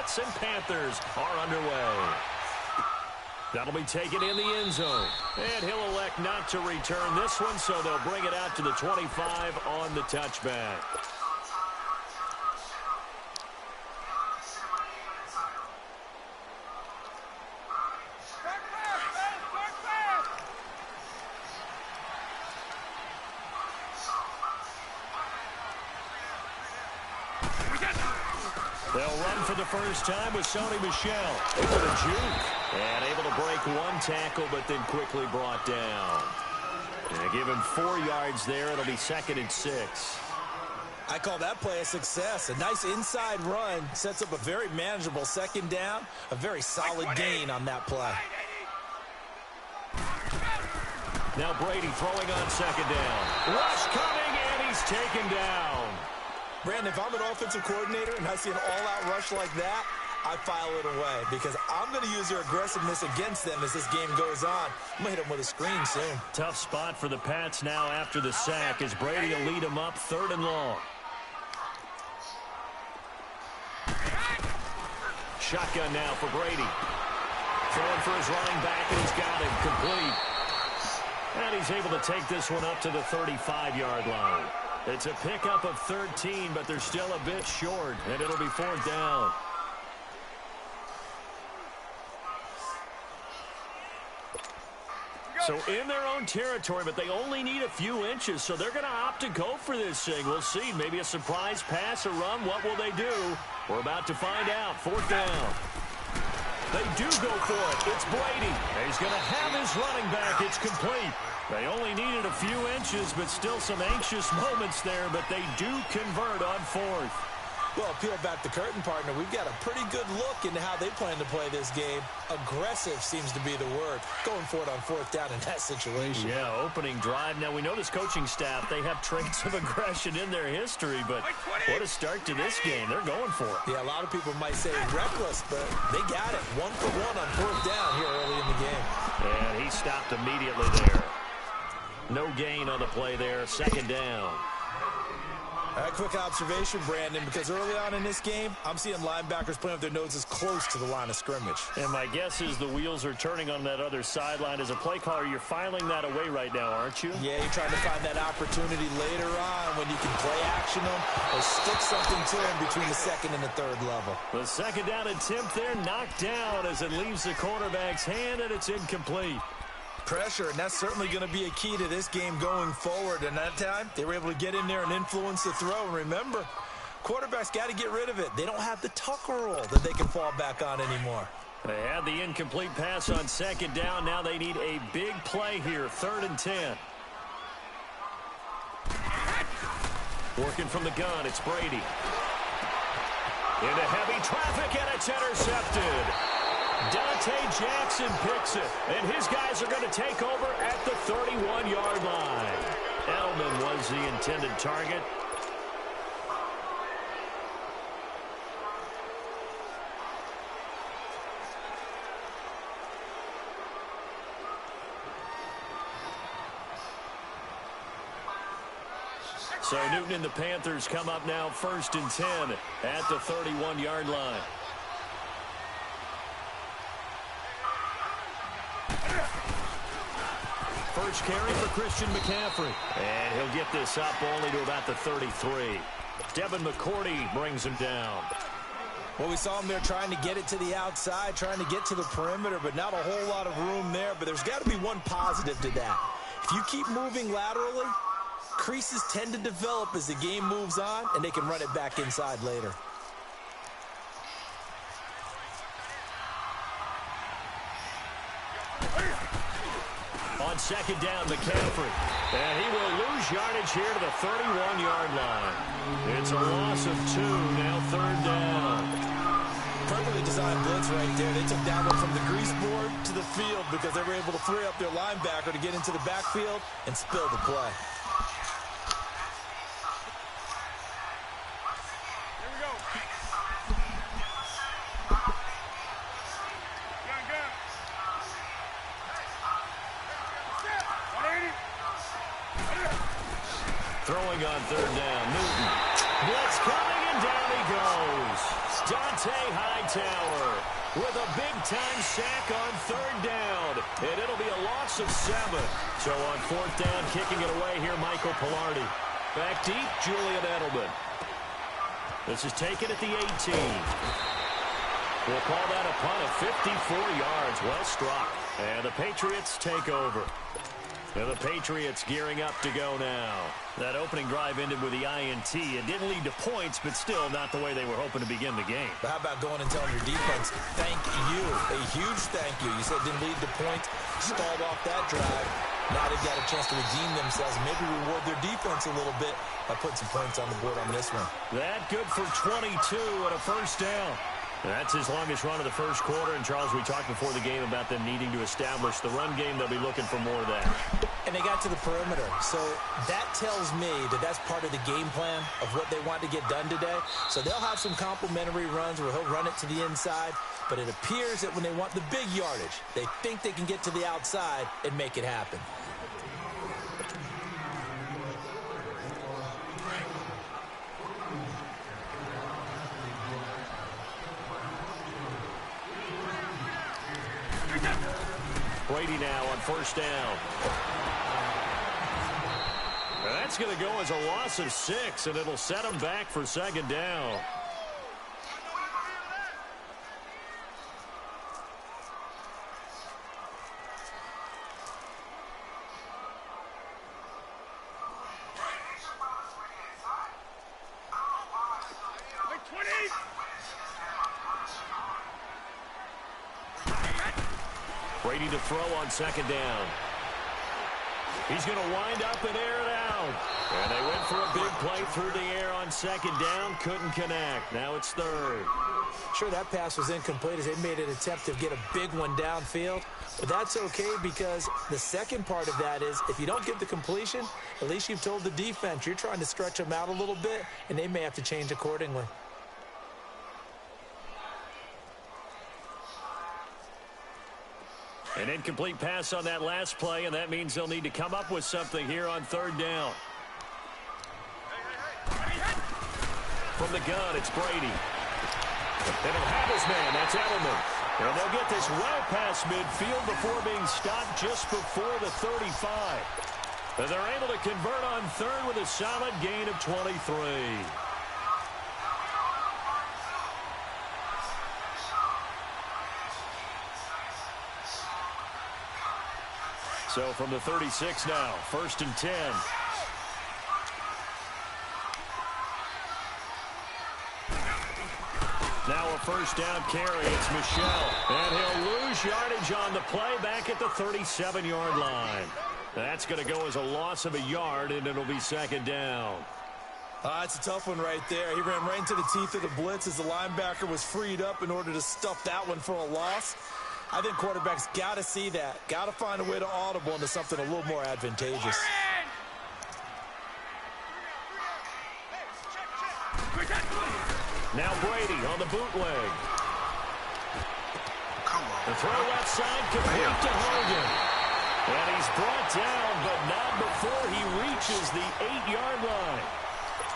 Pats and Panthers are underway. That'll be taken in the end zone. And he'll elect not to return this one, so they'll bring it out to the 25 on the touchback. They'll run for the first time with Sony Michel. Able to juke. And able to break one tackle, but then quickly brought down. And give him 4 yards there. It'll be 2nd and 6. I call that play a success. A nice inside run sets up a very manageable 2nd down. A very solid gain on that play. Now Brady throwing on 2nd down. Rush coming, and he's taken down. Brandon, if I'm an offensive coordinator and I see an all-out rush like that, I file it away because I'm going to use their aggressiveness against them as this game goes on. I'm going to hit them with a screen soon. Tough spot for the Pats now after the sack as Brady will lead them up 3rd and long. Shotgun now for Brady. Throwing for his running back, and he's got him complete. And he's able to take this one up to the 35-yard line. It's a pickup of 13, but they're still a bit short, and it'll be 4th down. So in their own territory, but they only need a few inches, so they're going to opt to go for this thing. We'll see. Maybe a surprise pass or run. What will they do? We're about to find out. 4th down. They do go for it. It's Brady. He's going to have his running back. It's complete. They only needed a few inches, but still some anxious moments there, but they do convert on 4th. Well, peel back the curtain, partner. We've got a pretty good look into how they plan to play this game. Aggressive seems to be the word. Going for it on 4th down in that situation. Yeah, opening drive. Now, we know this coaching staff, they have traits of aggression in their history, but what a start to this game. They're going for it. Yeah, a lot of people might say reckless, but they got it. 1 for 1 on 4th down here early in the game. And he stopped immediately there. No gain on the play there. 2nd down. All right, quick observation, Brandon, because early on in this game, I'm seeing linebackers playing with their noses close to the line of scrimmage. And my guess is the wheels are turning on that other sideline. As a play caller, you're filing that away right now, aren't you? Yeah, you're trying to find that opportunity later on when you can play action them or stick something to them between the 2nd and the 3rd level. The 2nd down attempt there knocked down as it leaves the quarterback's hand, and it's incomplete. Pressure, and that's certainly going to be a key to this game going forward. And that time, they were able to get in there and influence the throw. And remember, quarterbacks got to get rid of it. They don't have the Tucker rule that they can fall back on anymore. They had the incomplete pass on 2nd down. Now they need a big play here, 3rd and 10. Working from the gun, it's Brady. Into heavy traffic, and it's intercepted. Dante Jackson picks it, and his guys are going to take over at the 31-yard line. Edelman was the intended target. So Newton and the Panthers come up now 1st and 10 at the 31-yard line. First carry for Christian McCaffrey. And he'll get this up only to about the 33. Devin McCourty brings him down. Well, we saw him there trying to get it to the outside, trying to get to the perimeter, but not a whole lot of room there. But there's got to be one positive to that. If you keep moving laterally, creases tend to develop as the game moves on, and they can run it back inside later. On 2nd down, McCaffrey. And he will lose yardage here to the 31-yard line. It's a loss of 2, now 3rd down. Perfectly designed blitz right there. They took that one from the grease board to the field because they were able to free up their linebacker to get into the backfield and spill the play. Throwing on 3rd down, Newton. Blitz coming And down he goes. Dante Hightower with a big-time sack on third down. And it'll be a loss of 7. So on fourth down, kicking it away here, Michael Pilardi. Back deep, Julian Edelman. This is taken at the 18. We'll call that a punt of 54 yards. Well struck. And the Patriots take over. And the Patriots gearing up to go now. That opening drive ended with the INT. It didn't lead to points, but still not the way they were hoping to begin the game. But how about going and telling your defense, thank you, a huge thank you. You said it didn't lead to points, stalled off that drive. Now they've got a chance to redeem themselves, maybe reward their defense a little bit by putting some points on the board on this one. That good for 22 and a first down. That's his longest run of the first quarter. And, Charles, we talked before the game about them needing to establish the run game. They'll be looking for more of that. And they got to the perimeter. So that tells me that that's part of the game plan of what they want to get done today. So they'll have some complimentary runs where he'll run it to the inside. But it appears that when they want the big yardage, they think they can get to the outside and make it happen. Brady now on first down. And that's going to go as a loss of 6, and it'll set him back for second down. Brady to throw on second down. He's going to wind up and air it out. And they went for a big play through the air on second down. Couldn't connect. Now it's third. Sure, that pass was incomplete as they made an attempt to get a big one downfield. But that's okay because the second part of that is if you don't get the completion, at least you've told the defense you're trying to stretch them out a little bit, and they may have to change accordingly. An incomplete pass on that last play, and that means they'll need to come up with something here on third down. From the gun, it's Brady. And he'll have his man. That's Edelman. And they'll get this well past midfield before being stopped just before the 35. And they're able to convert on third with a solid gain of 23. So from the 36 now, 1st and 10. Now a first down carry. It's Michel. And he'll lose yardage on the play back at the 37-yard line. That's going to go as a loss of a yard, and it'll be second down. It's a tough one right there. He ran right into the teeth of the blitz as the linebacker was freed up in order to stuff that one for a loss. I think quarterbacks got to see that. Got to find a way to audible into something a little more advantageous. Now Brady on the bootleg. The throw left side complete to Hogan. And he's brought down, but not before he reaches the 8-yard line.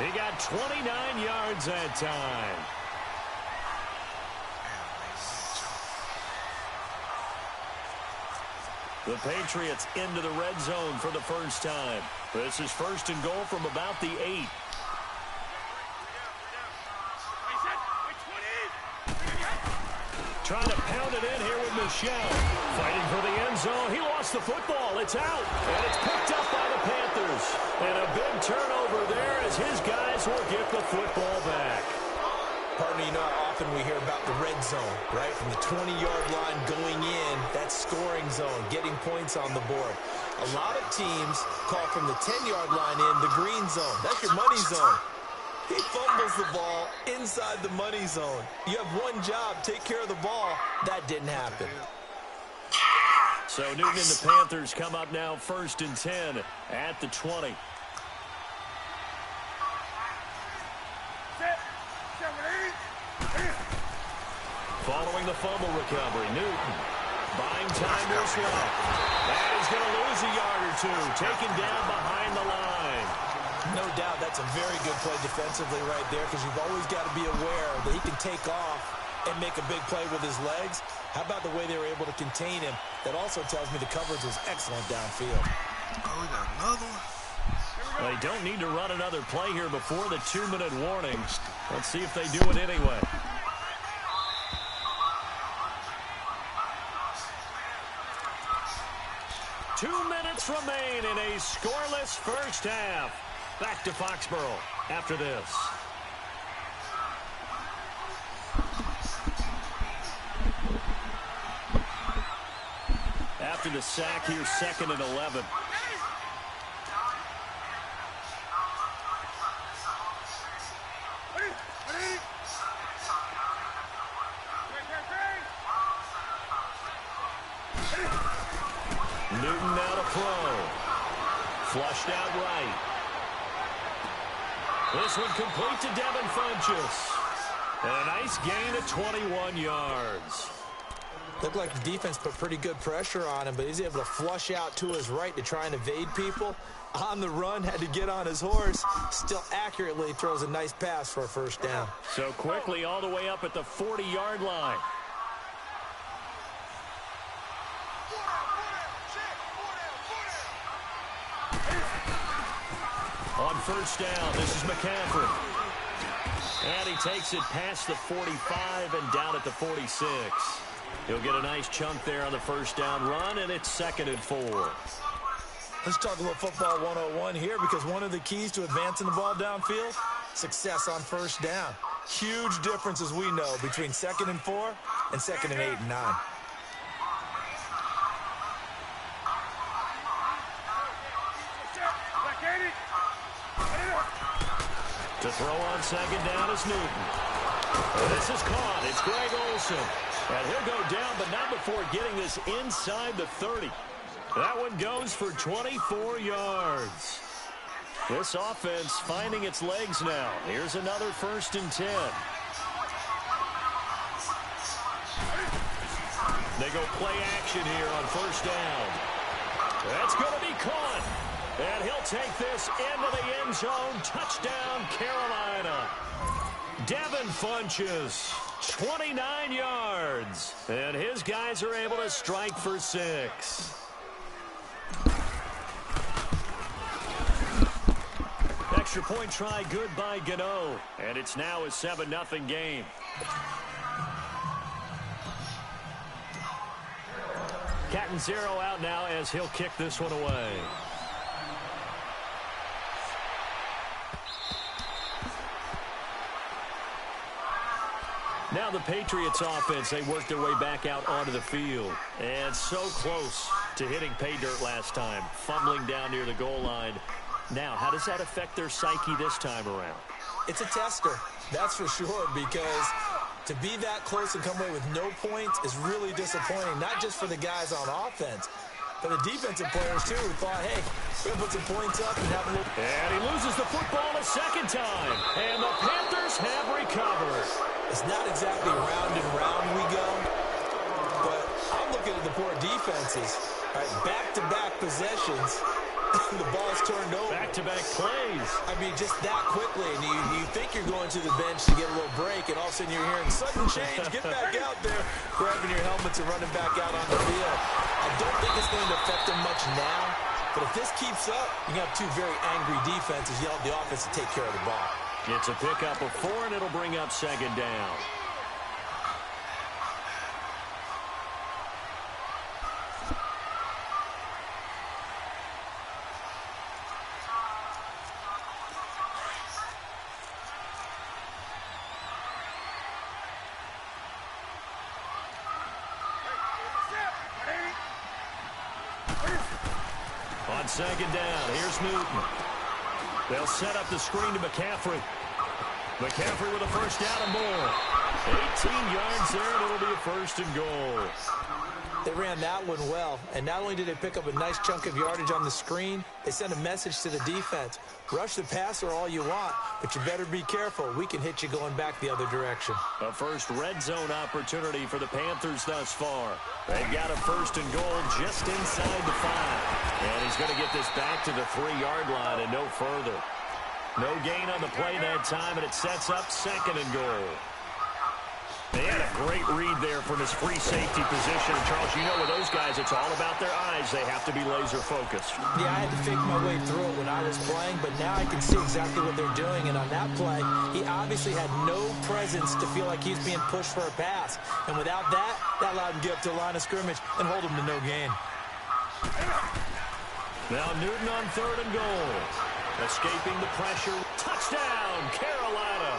He got 29 yards that time. The Patriots into the red zone for the first time. This is 1st and goal from about the 8. Trying to pound it in here with Michel. Fighting for the end zone. He lost the football. It's out. And it's picked up by the Panthers. And a big turnover there as his guys will get the football back. Partner, you know how often we hear about the red zone, right? From the 20-yard line going in, that scoring zone, getting points on the board. A lot of teams call from the 10-yard line in the green zone. That's your money zone. He fumbles the ball inside the money zone. You have one job, take care of the ball. That didn't happen. So Newton and the Panthers come up now 1st and 10 at the 20. Following the fumble recovery, Newton buying time to swap. And he's going to lose a yard or two, taken down behind the line. No doubt that's a very good play defensively right there, because you've always got to be aware that he can take off and make a big play with his legs. How about the way they were able to contain him? That also tells me the coverage was excellent downfield. Oh, we got another one. They don't need to run another play here before the 2-minute warning. Let's see if they do it anyway. Two minutes remain in a scoreless first half. Back to Foxborough after this. After the sack, here's 2nd and 11. Newton now to throw. Flushed out right. This one complete to Devin Funchess. And a nice gain of 21 yards. Looked like the defense put pretty good pressure on him, but he's able to flush out to his right to try and evade people. On the run, had to get on his horse. Still accurately throws a nice pass for a first down. So quickly all the way up at the 40-yard line. On first down, this is McCaffrey. And he takes it past the 45 and down at the 46. He'll get a nice chunk there on the first down run, and it's 2nd and 4. Let's talk about football 101 here, because one of the keys to advancing the ball downfield, success on first down. Huge difference, as we know, between 2nd and 4 and 2nd and 8 and 9. To throw on 2nd down is Newton. This is caught. It's Greg Olsen. And he'll go down, but not before getting this inside the 30. That one goes for 24 yards. This offense finding its legs now. Here's another 1st and 10. They go play action here on first down. That's going to be caught. And he'll take this into the end zone. Touchdown, Carolina. Devin Funchess, 29 yards. And his guys are able to strike for 6. Extra point try good by Gano. And it's now a 7-0 game. Catanzaro out now as he'll kick this one away. Now the Patriots offense, they worked their way back out onto the field. And so close to hitting pay dirt last time, fumbling down near the goal line. Now, how does that affect their psyche this time around? It's a tester, that's for sure, because to be that close and come away with no points is really disappointing, not just for the guys on offense, but the defensive players, too, who thought, hey, we're going to put some points up and have a little... And he loses the football a second time, and the Panthers have recovered. It's not exactly round and round we go, but I'm looking at the poor defenses. All right, back-to-back possessions, the ball's turned over. Back-to-back plays. I mean, just that quickly, and you think you're going to the bench to get a little break, and all of a sudden you're hearing sudden change, get back out there, grabbing your helmets and running back out on the field. I don't think it's going to affect them much now, but if this keeps up, you have two very angry defenses. You have the offense to take care of the ball. It's a pickup of 4, and it'll bring up 2nd down. On 2nd down, here's Newton. They'll set up the screen to McCaffrey. McCaffrey with a first down and more. 18 yards there, and it'll be a 1st and goal. They ran that one well, and not only did they pick up a nice chunk of yardage on the screen, they sent a message to the defense. Rush the passer all you want, but you better be careful. We can hit you going back the other direction. A first red zone opportunity for the Panthers thus far. They've got a 1st and goal just inside the 5. And he's going to get this back to the 3-yard line and no further. No gain on the play that time, and it sets up 2nd and goal. They had a great read there from his free safety position. And Charles, you know with those guys, it's all about their eyes. They have to be laser focused. Yeah, I had to fake my way through it when I was playing, but now I can see exactly what they're doing. And on that play, he obviously had no presence to feel like he's being pushed for a pass. And without that, that allowed him to get up to the line of scrimmage and hold him to no gain. Now Newton on 3rd and goal. Escaping the pressure. Touchdown, Carolina.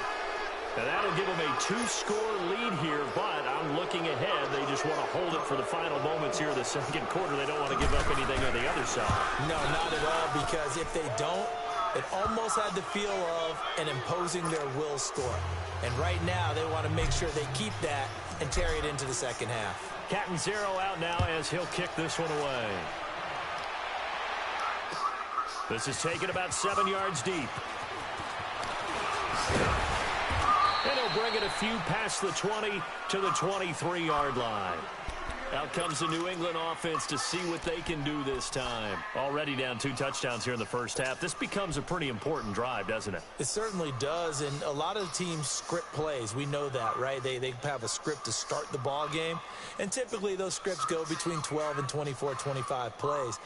And that'll give them a 2-score lead here, but I'm looking ahead. They just want to hold it for the final moments here of the 2nd quarter. They don't want to give up anything on the other side. No, not at all, because if they don't, it almost had the feel of an imposing their will score. And right now, they want to make sure they keep that and carry it into the 2nd half. Catanzaro out now as he'll kick this one away. This is taken about 7 yards deep. And he'll bring it a few past the 20 to the 23-yard line. Out comes the New England offense to see what they can do this time. Already down 2 touchdowns here in the first half. This becomes a pretty important drive, doesn't it? It certainly does, and a lot of teams script plays. We know that, right? They have a script to start the ball game, and typically those scripts go between 12 and 24, 25 plays.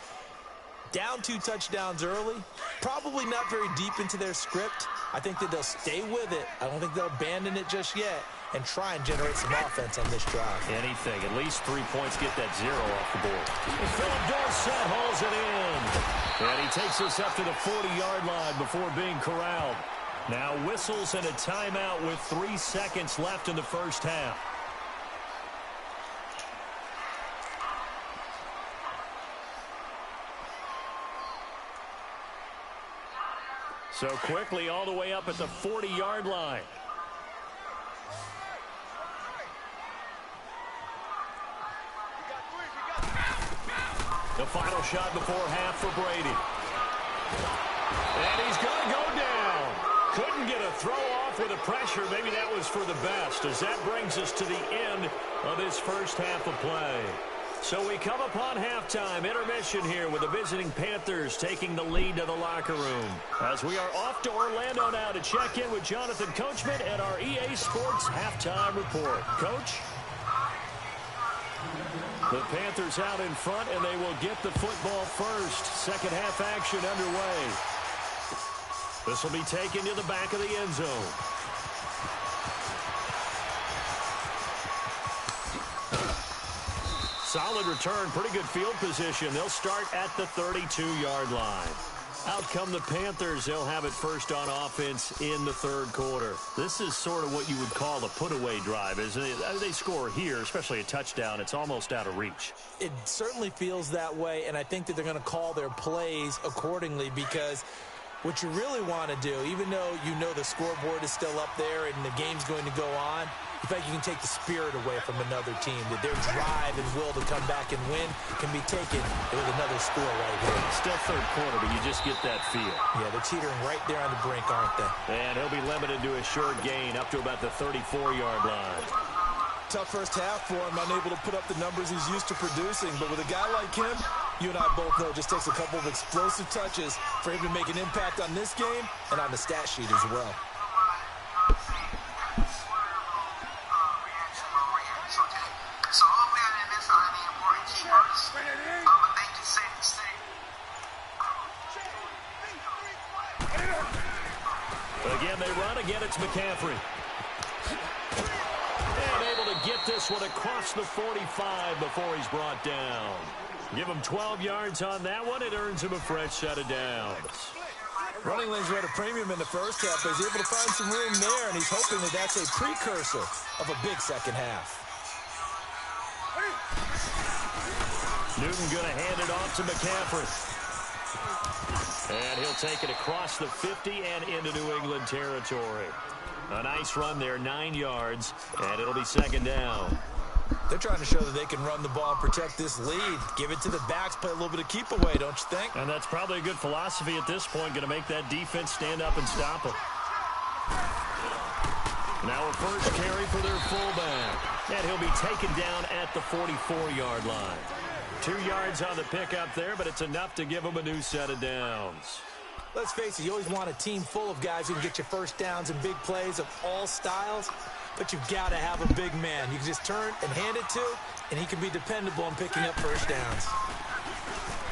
Down 2 touchdowns early, probably not very deep into their script. I think that they'll stay with it. I don't think they'll abandon it just yet and try and generate some offense on this drive. Anything. At least 3 points, get that 0 off the board. Philip Dorsett hauls it in. And he takes us up to the 40-yard line before being corralled. Now whistles and a timeout with 3 seconds left in the first half. So quickly all the way up at the 40-yard line. The final shot before half for Brady. And he's going to go down. Couldn't get a throw off with the pressure. Maybe that was for the best, as that brings us to the end of this first half of play. So we come upon halftime, intermission here with the visiting Panthers taking the lead to the locker room. As we are off to Orlando now to check in with Jonathan Coachman and our EA Sports halftime report. Coach? The Panthers out in front, and they will get the football first. Second half action underway. This will be taken to the back of the end zone. Solid return, pretty good field position. They'll start at the 32-yard line. Out come the Panthers. They'll have it first on offense in the 3rd quarter. This is sort of what you would call a put-away drive, isn't it? They score here, especially a touchdown. It's almost out of reach. It certainly feels that way, and I think that they're going to call their plays accordingly, because what you really want to do, even though you know the scoreboard is still up there and the game's going to go on, you think you can take the spirit away from another team, that their drive and will to come back and win can be taken with another score right here. Still 3rd quarter, but you just get that feel. Yeah, they're teetering right there on the brink, aren't they? And he'll be limited to a short gain up to about the 34-yard line. Tough first half for him, unable to put up the numbers he's used to producing. But with a guy like him, you and I both know it just takes a couple of explosive touches for him to make an impact on this game and on the stat sheet as well. Again, they run. Again, it's McCaffrey. And able to get this one across the 45 before he's brought down. Give him 12 yards on that one. It earns him a fresh set of downs. Running lanes were at a premium in the first half, but he's able to find some room there, and he's hoping that that's a precursor of a big second half. Newton going to hand it off to McCaffrey. And he'll take it across the 50 and into New England territory. A nice run there, 9 yards, and it'll be 2nd down. They're trying to show that they can run the ball and protect this lead. Give it to the backs, play a little bit of keep away, don't you think? And that's probably a good philosophy at this point, going to make that defense stand up and stop them. Now a first carry for their fullback. And he'll be taken down at the 44-yard line. 2 yards on the pickup there, but it's enough to give him a new set of downs. Let's face it, you always want a team full of guys who can get you first downs and big plays of all styles, but you've got to have a big man you can just turn and hand it to, and he can be dependable in picking up first downs.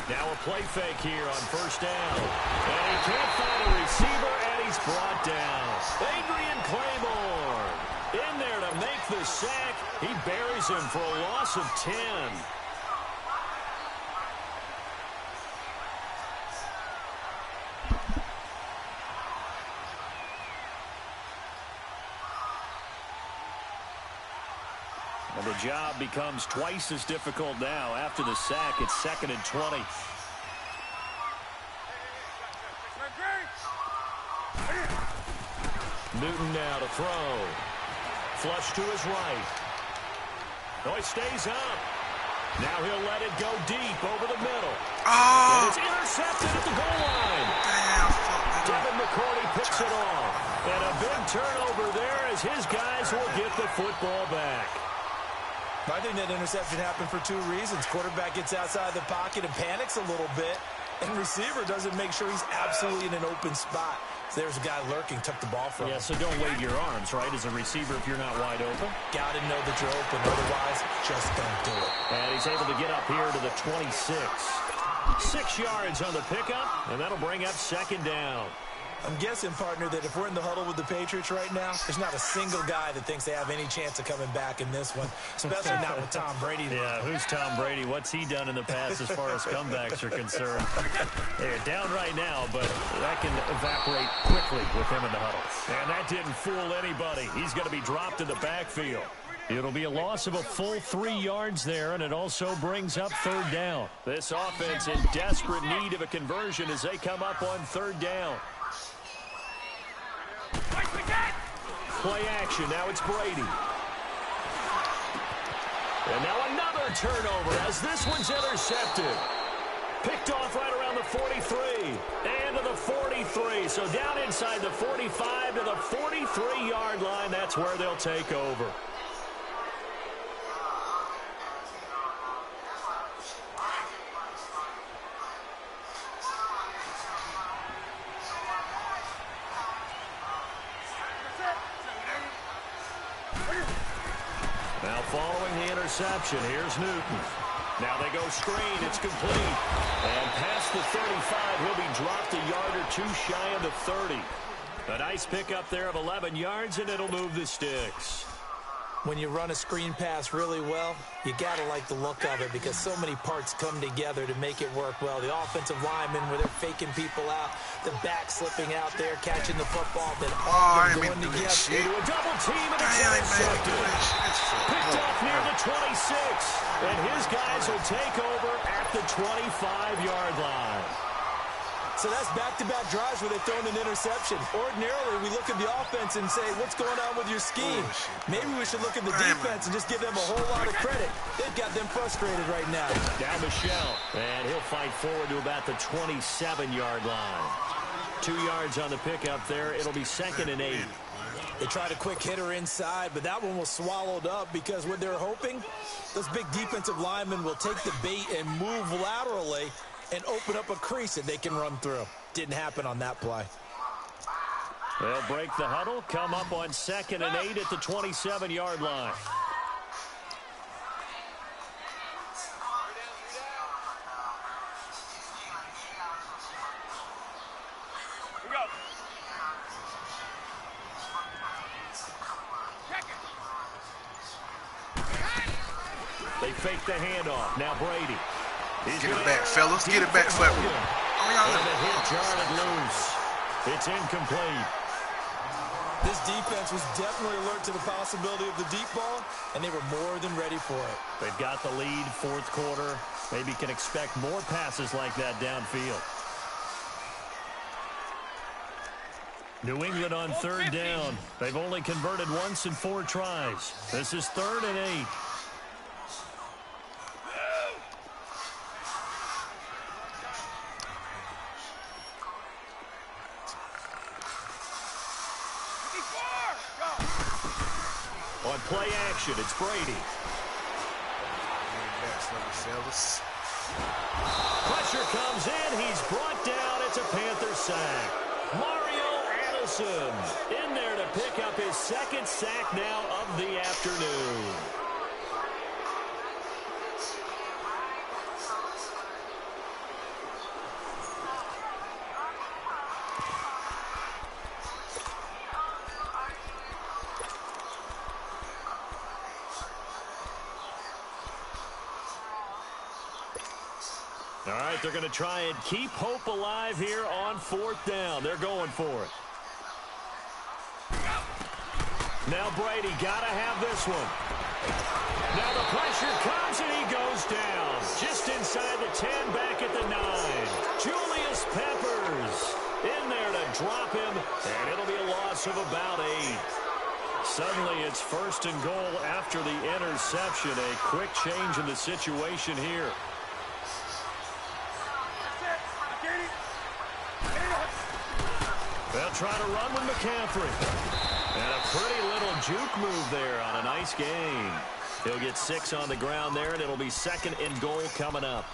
Now a play fake here on first down. And he can't find a receiver, and he's brought down. Adrian Claymore in there to make the sack. He buries him for a loss of 10. And the job becomes twice as difficult now. After the sack, it's 2nd and 20. Newton now to throw. Flush to his right. Oh, he stays up. Now he'll let it go deep over the middle. Oh! And it's intercepted at the goal line. Damn, fuck that up. Devin McCourty picks it off. And a big turnover there as his guys will get the football back. I think that interception happened for two reasons. Quarterback gets outside the pocket and panics a little bit, and receiver doesn't make sure he's absolutely in an open spot. So there's a guy lurking, took the ball from him. Yeah, so don't wave your arms, right, as a receiver if you're not wide open. Got to know that you're open, otherwise just don't do it. And he's able to get up here to the 26. 6 yards on the pickup, and that'll bring up 2nd down. I'm guessing, partner, that if we're in the huddle with the Patriots right now, there's not a single guy that thinks they have any chance of coming back in this one, especially not with Tom Brady. Yeah, who's Tom Brady? What's he done in the past as far as comebacks are concerned? They're down right now, but that can evaporate quickly with him in the huddle. And that didn't fool anybody. He's going to be dropped in the backfield. It'll be a loss of a full 3 yards there, and it also brings up 3rd down. This offense in desperate need of a conversion as they come up on 3rd down. Play action. Now it's Brady. And now another turnover as this one's intercepted. Picked off right around the 43. And to the 43. So down inside the 45 to the 43-yard line. That's where they'll take over. Now following the interception, here's Newton. Now they go screen, it's complete. And past the 35, he'll be dropped a yard or two shy of the 30. A nice pickup there of 11 yards, and it'll move the sticks. When you run a screen pass really well, you got to like the look of it because so many parts come together to make it work well. The offensive linemen where they're faking people out, the back slipping out there, catching the football, then all of them going together. Into a double team, and it's intercepted. Picked off near the 26, and his guys will take over at the 25-yard line. So that's back-to-back drives where they've thrown an interception. Ordinarily, we look at the offense and say, what's going on with your scheme? Maybe we should look at the defense and just give them a whole lot of credit. They've got them frustrated right now. Down Michelle, and he'll fight forward to about the 27-yard line. 2 yards on the pickup there. It'll be 2nd and 8. They tried a quick hitter inside, but that one was swallowed up because what they're hoping, those big defensive linemen will take the bait and move laterally and open up a crease that they can run through. Didn't happen on that play. They'll break the huddle, come up on 2nd and 8 at the 27-yard line. They fake the handoff. Now Brady. Get it back, fellas. Get it back, fellas. And the hit jarred loose. It's incomplete. This defense was definitely alert to the possibility of the deep ball, and they were more than ready for it. They've got the lead, 4th quarter. Maybe can expect more passes like that downfield. New England on 3rd down. They've only converted once in 4 tries. This is 3rd and 8. On play action, it's Brady. Fellas. Pressure comes in. He's brought down. It's a Panther sack. Mario Addison in there to pick up his second sack now of the afternoon. All right, they're going to try and keep hope alive here on fourth down. They're going for it. Now Brady got to have this one. Now the pressure comes and he goes down. Just inside the 10, back at the 9. Julius Peppers in there to drop him, and it'll be a loss of about 8. Suddenly it's first and goal after the interception. A quick change in the situation here. They'll try to run with McCaffrey. And a pretty little juke move there on a nice gain. He'll get 6 on the ground there, and it'll be second and goal coming up.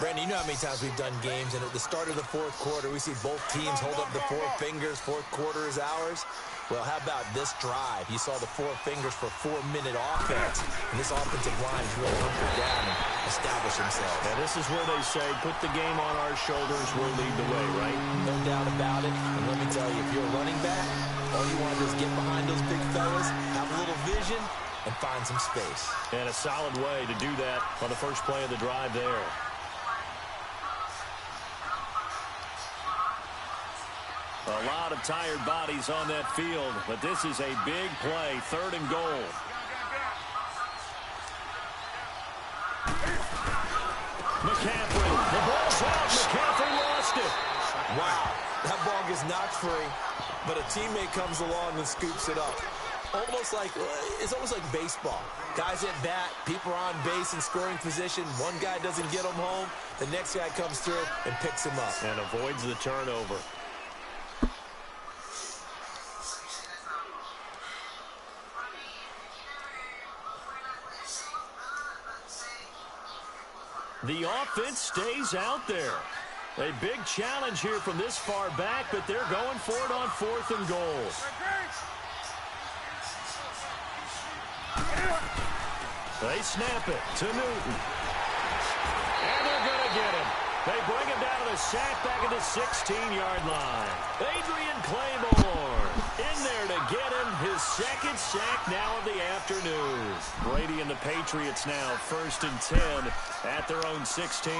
Brandon, you know how many times we've done games, and at the start of the fourth quarter, we see both teams hold up the 4 fingers. Fourth quarter is ours. Well, how about this drive? You saw the 4 fingers for 4-minute offense, and this offensive line is really hunkered down and established themselves. Now, this is where they say, put the game on our shoulders, we'll lead the way, right? No doubt about it. And let me tell you, if you're a running back, all you want to do is get behind those big fellas, have a little vision, and find some space. And a solid way to do that on the first play of the drive there. A lot of tired bodies on that field, but this is a big play, third and goal. McCaffrey, the ball's out. McCaffrey lost it. Wow, that ball gets knocked free, but a teammate comes along and scoops it up. It's almost like baseball. Guys at bat, people are on base in scoring position. One guy doesn't get them home. The next guy comes through and picks him up. And avoids the turnover. The offense stays out there. A big challenge here from this far back, but they're going for it on fourth and goal. They snap it to Newton. And they're going to get him. They bring him down to the sack back at the 16-yard line. Adrian Claymore in there to get him his second sack now of the afternoon. Brady and the Patriots now first and 10 at their own 16.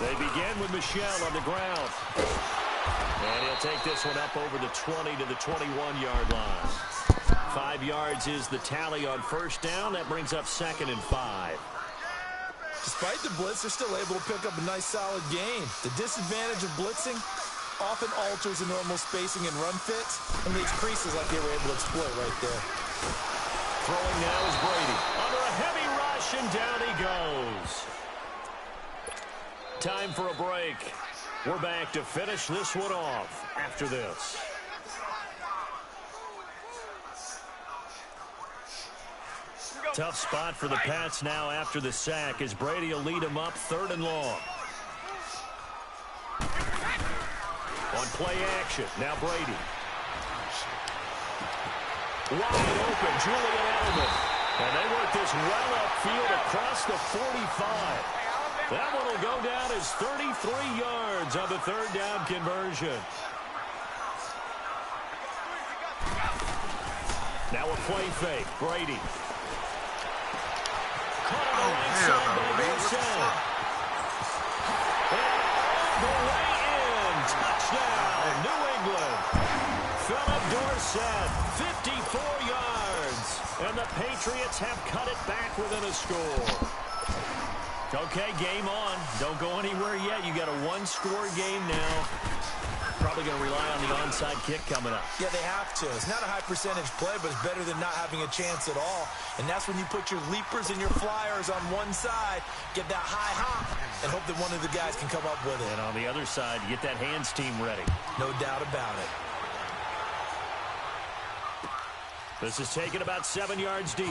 They begin with Michel on the ground. And he'll take this one up over the 20 to the 21-yard line. 5 yards is the tally on first down. That brings up second and 5. Despite the blitz, they're still able to pick up a nice, solid gain. The disadvantage of blitzing often alters the normal spacing and run fits and leaves creases like they were able to exploit right there. Throwing now is Brady. Under a heavy rush, and down he goes. Time for a break. We're back to finish this one off after this. Tough spot for the Pats now after the sack as Brady will lead them up third and long. On play action, now Brady. Wide open, Julian Edelman. And they work this well upfield across the 45. That one will go down as 33 yards on the third down conversion. Now a play fake, Brady. Caught on the right side by Dorsett. And all the way in. Touchdown, New England. Philip Dorsett, 54 yards. And the Patriots have cut it back within a score. Okay, game on. Don't go anywhere yet. You got a one-score game now. Probably going to rely on the onside kick coming up. Yeah, they have to. It's not a high percentage play, but it's better than not having a chance at all. And that's when you put your leapers and your flyers on one side, get that high hop, and hope that one of the guys can come up with it. And on the other side, get that hands team ready. No doubt about it. This is taken about 7 yards deep.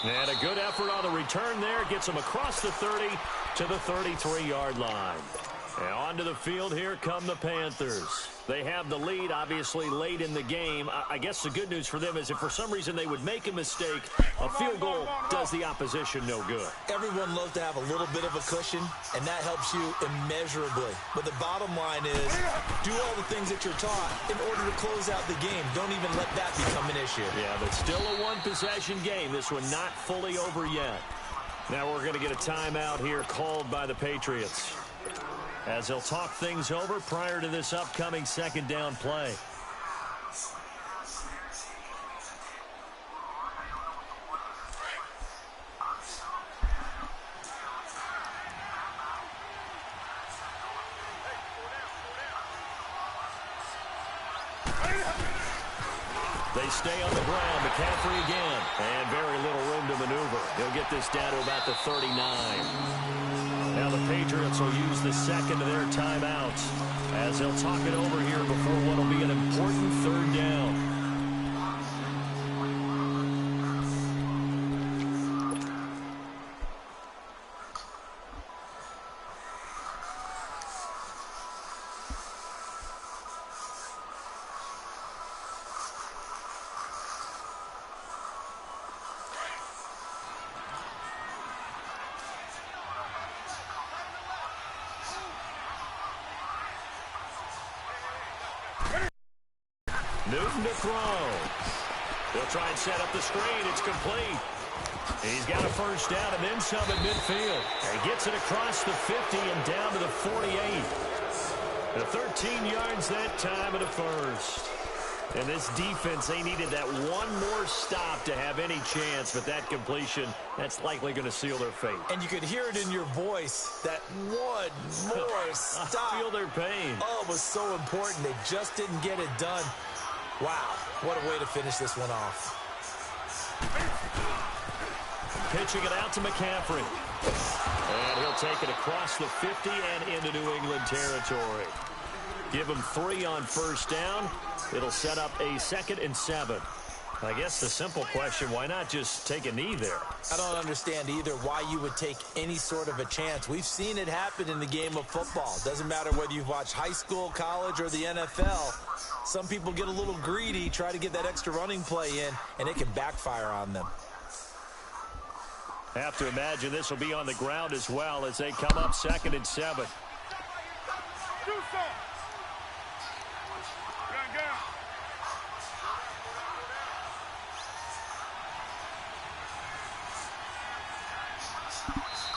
And a good effort on the return there. Gets him across the 30 to the 33-yard line. And onto the field, here come the Panthers. They have the lead, obviously, late in the game. I guess the good news for them is if for some reason they would make a mistake, a field goal does the opposition no good. Everyone loves to have a little bit of a cushion, and that helps you immeasurably. But the bottom line is, do all the things that you're taught in order to close out the game. Don't even let that become an issue. Yeah, but still a one-possession game. This one not fully over yet. Now we're going to get a timeout here called by the Patriots, as they'll talk things over prior to this upcoming second down play. They stay on the ground. McCaffrey again. And very little room to maneuver. He'll get this down to about the 39. Now the Patriots will use the second of their timeouts as they'll talk it over here before what will be an important third down. Newton to throw. They'll try and set up the screen. It's complete. He's got a first down and then some at midfield. He gets it across the 50 and down to the 48. The 13 yards that time at a first. And this defense, they needed that one more stop to have any chance, but that completion, that's likely going to seal their fate. And you could hear it in your voice, that one more stop. I feel their pain. Oh, it was so important. They just didn't get it done. Wow, what a way to finish this one off. Pitching it out to McCaffrey. And he'll take it across the 50 and into New England territory. Give him 3 on first down. It'll set up a 2nd and 7. I guess the simple question, why not just take a knee there? I don't understand either why you would take any sort of a chance. We've seen it happen in the game of football. Doesn't matter whether you've watched high school, college, or the NFL. Some people get a little greedy, try to get that extra running play in, and it can backfire on them. Have to imagine this will be on the ground as well as they come up 2nd and 7.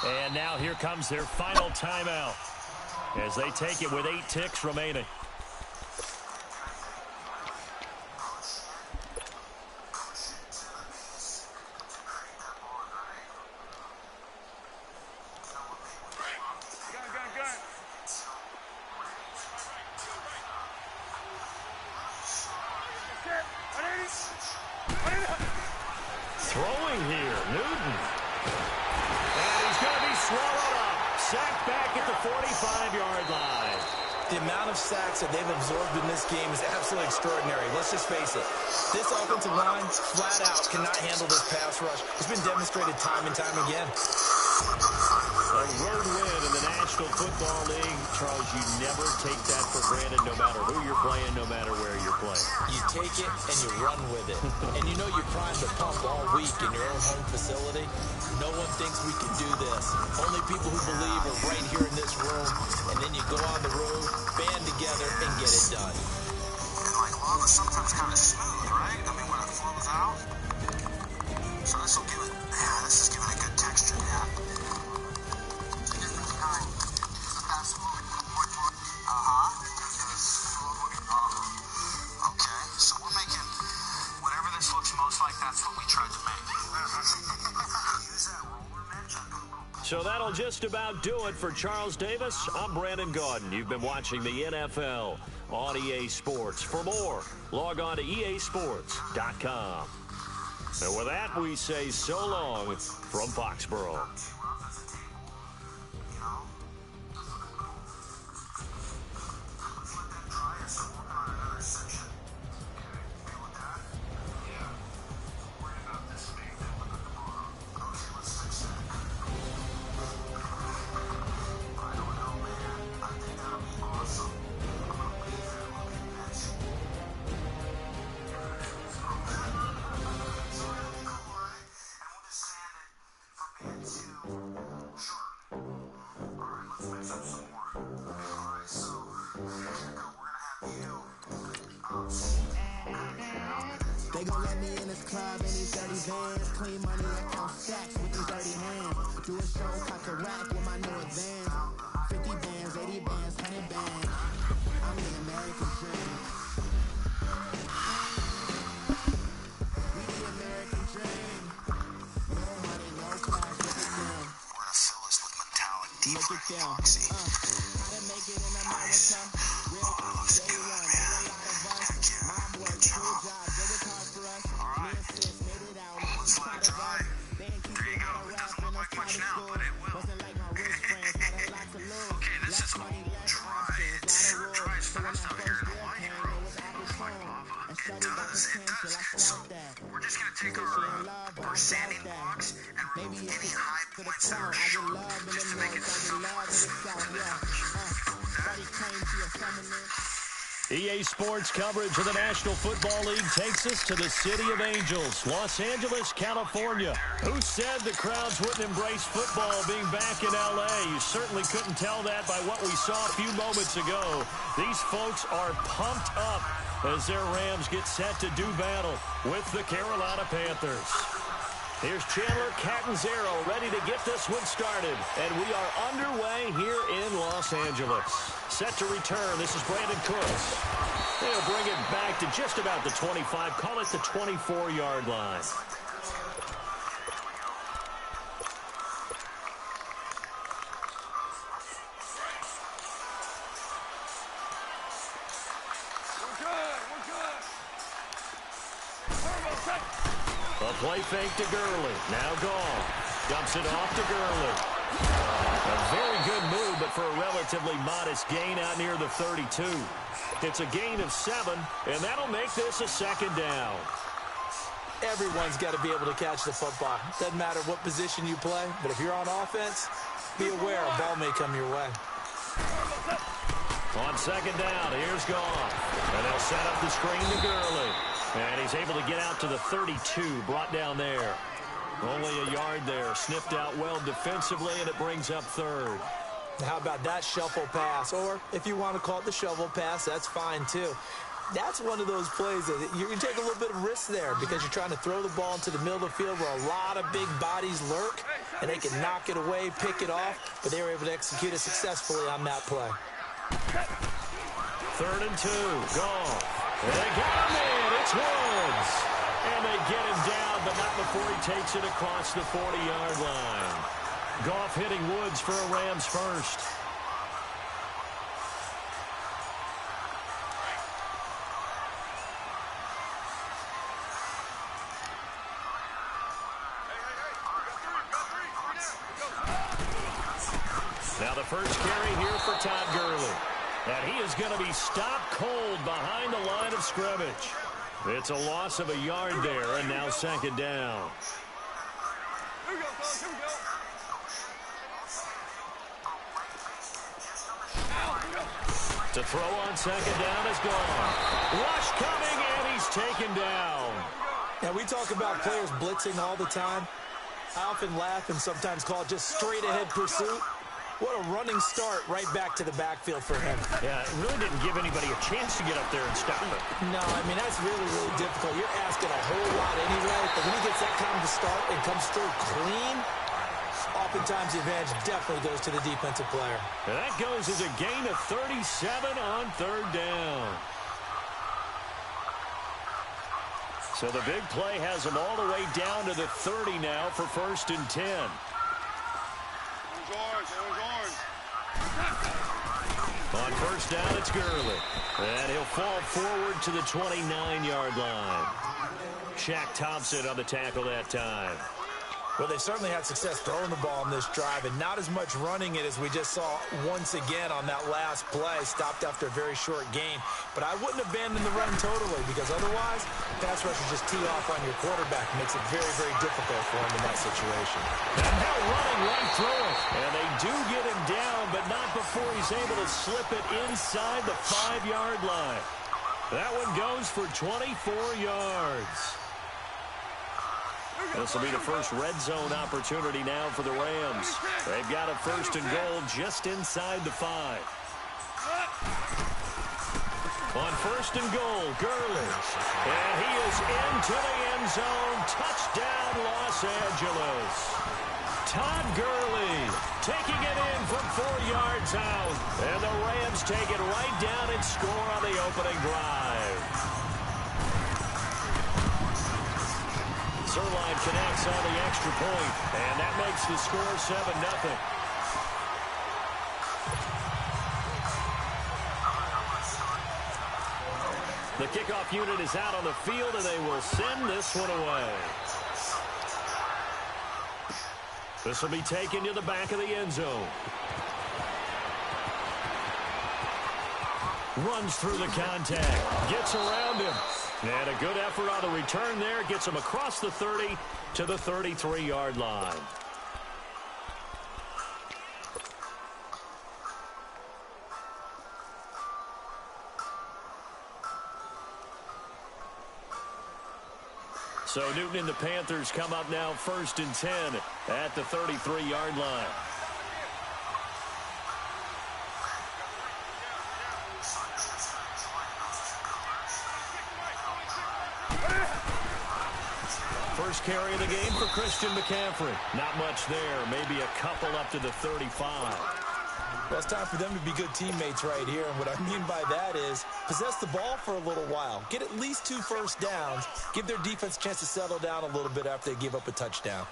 And now here comes their final timeout as they take it with 8 ticks remaining. Throwing here, Newton. And he's going to be swallowed up. Sacked back at the 45-yard line. The amount of sacks that they've absorbed in this game is absolutely extraordinary. Let's just face it. This offensive line, flat out, cannot handle this pass rush. It's been demonstrated time and time again. A road win in the National Football League. Charles, you never take that for granted no matter who you're playing, no matter where you're playing. You take it and you run with it. And you know you primed the pump all week in your own home facility. No one thinks we can do this. Only people who believe are right here in this room. And then you go on the road, band together, and get it done. And like lava sometimes kind of smooth, right? I mean, when it flows out. So this will give it, yeah, this is giving it good texture, yeah. Okay, so we're making whatever this looks most like, that's what we tried to make. Use that roller match. So that'll just about do it for Charles Davis. I'm Brandon Gaudin. You've been watching the NFL on EA Sports. For more, log on to easports.com. And with that, we say so long from Foxborough. They gon' let me in this club in these dirty vans. Clean money and count stacks with these dirty hands. Do a show, cut the rack with my new advance. 50 bands, 80 bands, 100 bands. I'm the American dream. We the American dream. No money, no cash, look at them. We're gonna fill this with metallic, deep Look at them. epoxy. How to make it in America. Real Looks day good, one. man. A lot of us. Mom worked, cool job, did it hard for us. Me and sis made it out. Let's let it dry. There you go. It doesn't look like much now, but it will. Wasn't like my rich friends, had a lot to lose. Okay, this is all dry. It sure dries fast out here in Hawaii, bro. Like lava. It does. So we're just gonna take our sanding blocks and remove any high points that are sharp, just to make it tough for the touch. EA Sports coverage of the National Football League takes us to the City of Angels, Los Angeles, California. Who said the crowds wouldn't embrace football being back in L.A.? You certainly couldn't tell that by what we saw a few moments ago. These folks are pumped up as their Rams get set to do battle with the Carolina Panthers. Here's Chandler Catanzaro ready to get this one started. And we are underway here in Los Angeles. Set to return. This is Brandon Cooks. They'll bring it back to just about the 25. Call it the 24-yard line. A play fake to Gurley. Now gone. Dumps it off to Gurley. A very good move, but for a relatively modest gain out near the 32. It's a gain of 7, and that'll make this a second down. Everyone's got to be able to catch the football. Doesn't matter what position you play, but if you're on offense, be aware a ball may come your way. On second down, here's Goff. And they'll set up the screen to Gurley. And he's able to get out to the 32, brought down there. Only a yard there, sniffed out well defensively, and it brings up third. How about that shuffle pass? Or if you want to call it the shovel pass, that's fine too. That's one of those plays that you take a little bit of risk there because you're trying to throw the ball into the middle of the field where a lot of big bodies lurk, and they can knock it away, pick it off, but they were able to execute it successfully on that play. 3rd and 2, Goff. They got him in. It's Woods. And they get him down, but not before he takes it across the 40-yard line. Goff hitting Woods for a Rams first. Now the first carry here for Todd Gurley. And he is going to be stopped cold behind the line of scrimmage. It's a loss of a yard there, and now second down. To throw on second down is gone. Rush coming, and he's taken down. Now, we talk about players blitzing all the time. I often laugh and sometimes call it just straight-ahead pursuit. What a running start right back to the backfield for him. Yeah, it really didn't give anybody a chance to get up there and stop it. No, I mean, that's really, really difficult. You're asking a whole lot anyway, but when he gets that kind of a start and comes through clean, oftentimes the advantage definitely goes to the defensive player. And that goes as a gain of 37 on 3rd down. So the big play has him all the way down to the 30 now for 1st and 10. On 1st down, it's Gurley. And he'll fall forward to the 29-yard line. Shaq Thompson on the tackle that time. Well, they certainly had success throwing the ball on this drive, and not as much running it as we just saw once again on that last play. Stopped after a very short game. But I wouldn't abandon the run totally, because otherwise, pass rushers just tee off on your quarterback. Makes it very, very difficult for him in that situation. And now running right through it. And they do get him down, but not before he's able to slip it inside the 5-yard line. That one goes for 24 yards. This will be the first red zone opportunity now for the Rams. They've got a 1st and goal just inside the 5. On first and goal, Gurley. And he is into the end zone. Touchdown, Los Angeles. Todd Gurley taking it in from 4 yards out. And the Rams take it right down and score on the opening drive. Zerline connects on the extra point, and that makes the score 7-0. The kickoff unit is out on the field, and they will send this one away. This will be taken to the back of the end zone. Runs through the contact. Gets around him. And a good effort on the return there. Gets him across the 30 to the 33-yard line. So Newton and the Panthers come up now 1st and 10 at the 33-yard line. First carry of the game for Christian McCaffrey. Not much there. Maybe a couple up to the 35. Well, it's time for them to be good teammates right here. And what I mean by that is possess the ball for a little while. Get at least 2 first downs. Give their defense a chance to settle down a little bit after they give up a touchdown.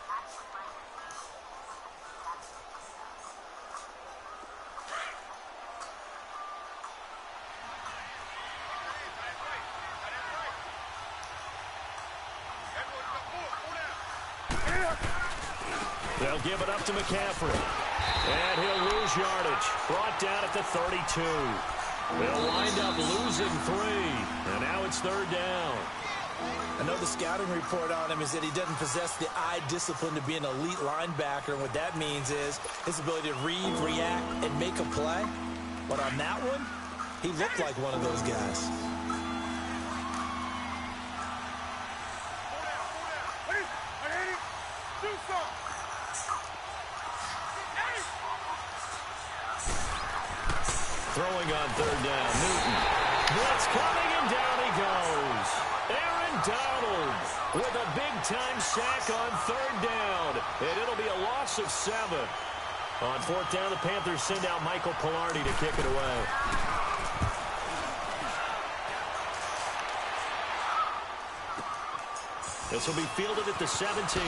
They'll give it up to McCaffrey. And he'll lose yardage. Brought down at the 32. They'll wind up losing 3. And now it's 3rd down. I know the scouting report on him is that he doesn't possess the eye discipline to be an elite linebacker. And what that means is his ability to read, react, and make a play. But on that one, he looked like one of those guys. Throwing on 3rd down, Newton. Blitz coming, and down he goes. Aaron Donald with a big-time sack on 3rd down. And it'll be a loss of 7. On 4th down, the Panthers send out Michael Pilardi to kick it away. This will be fielded at the 17.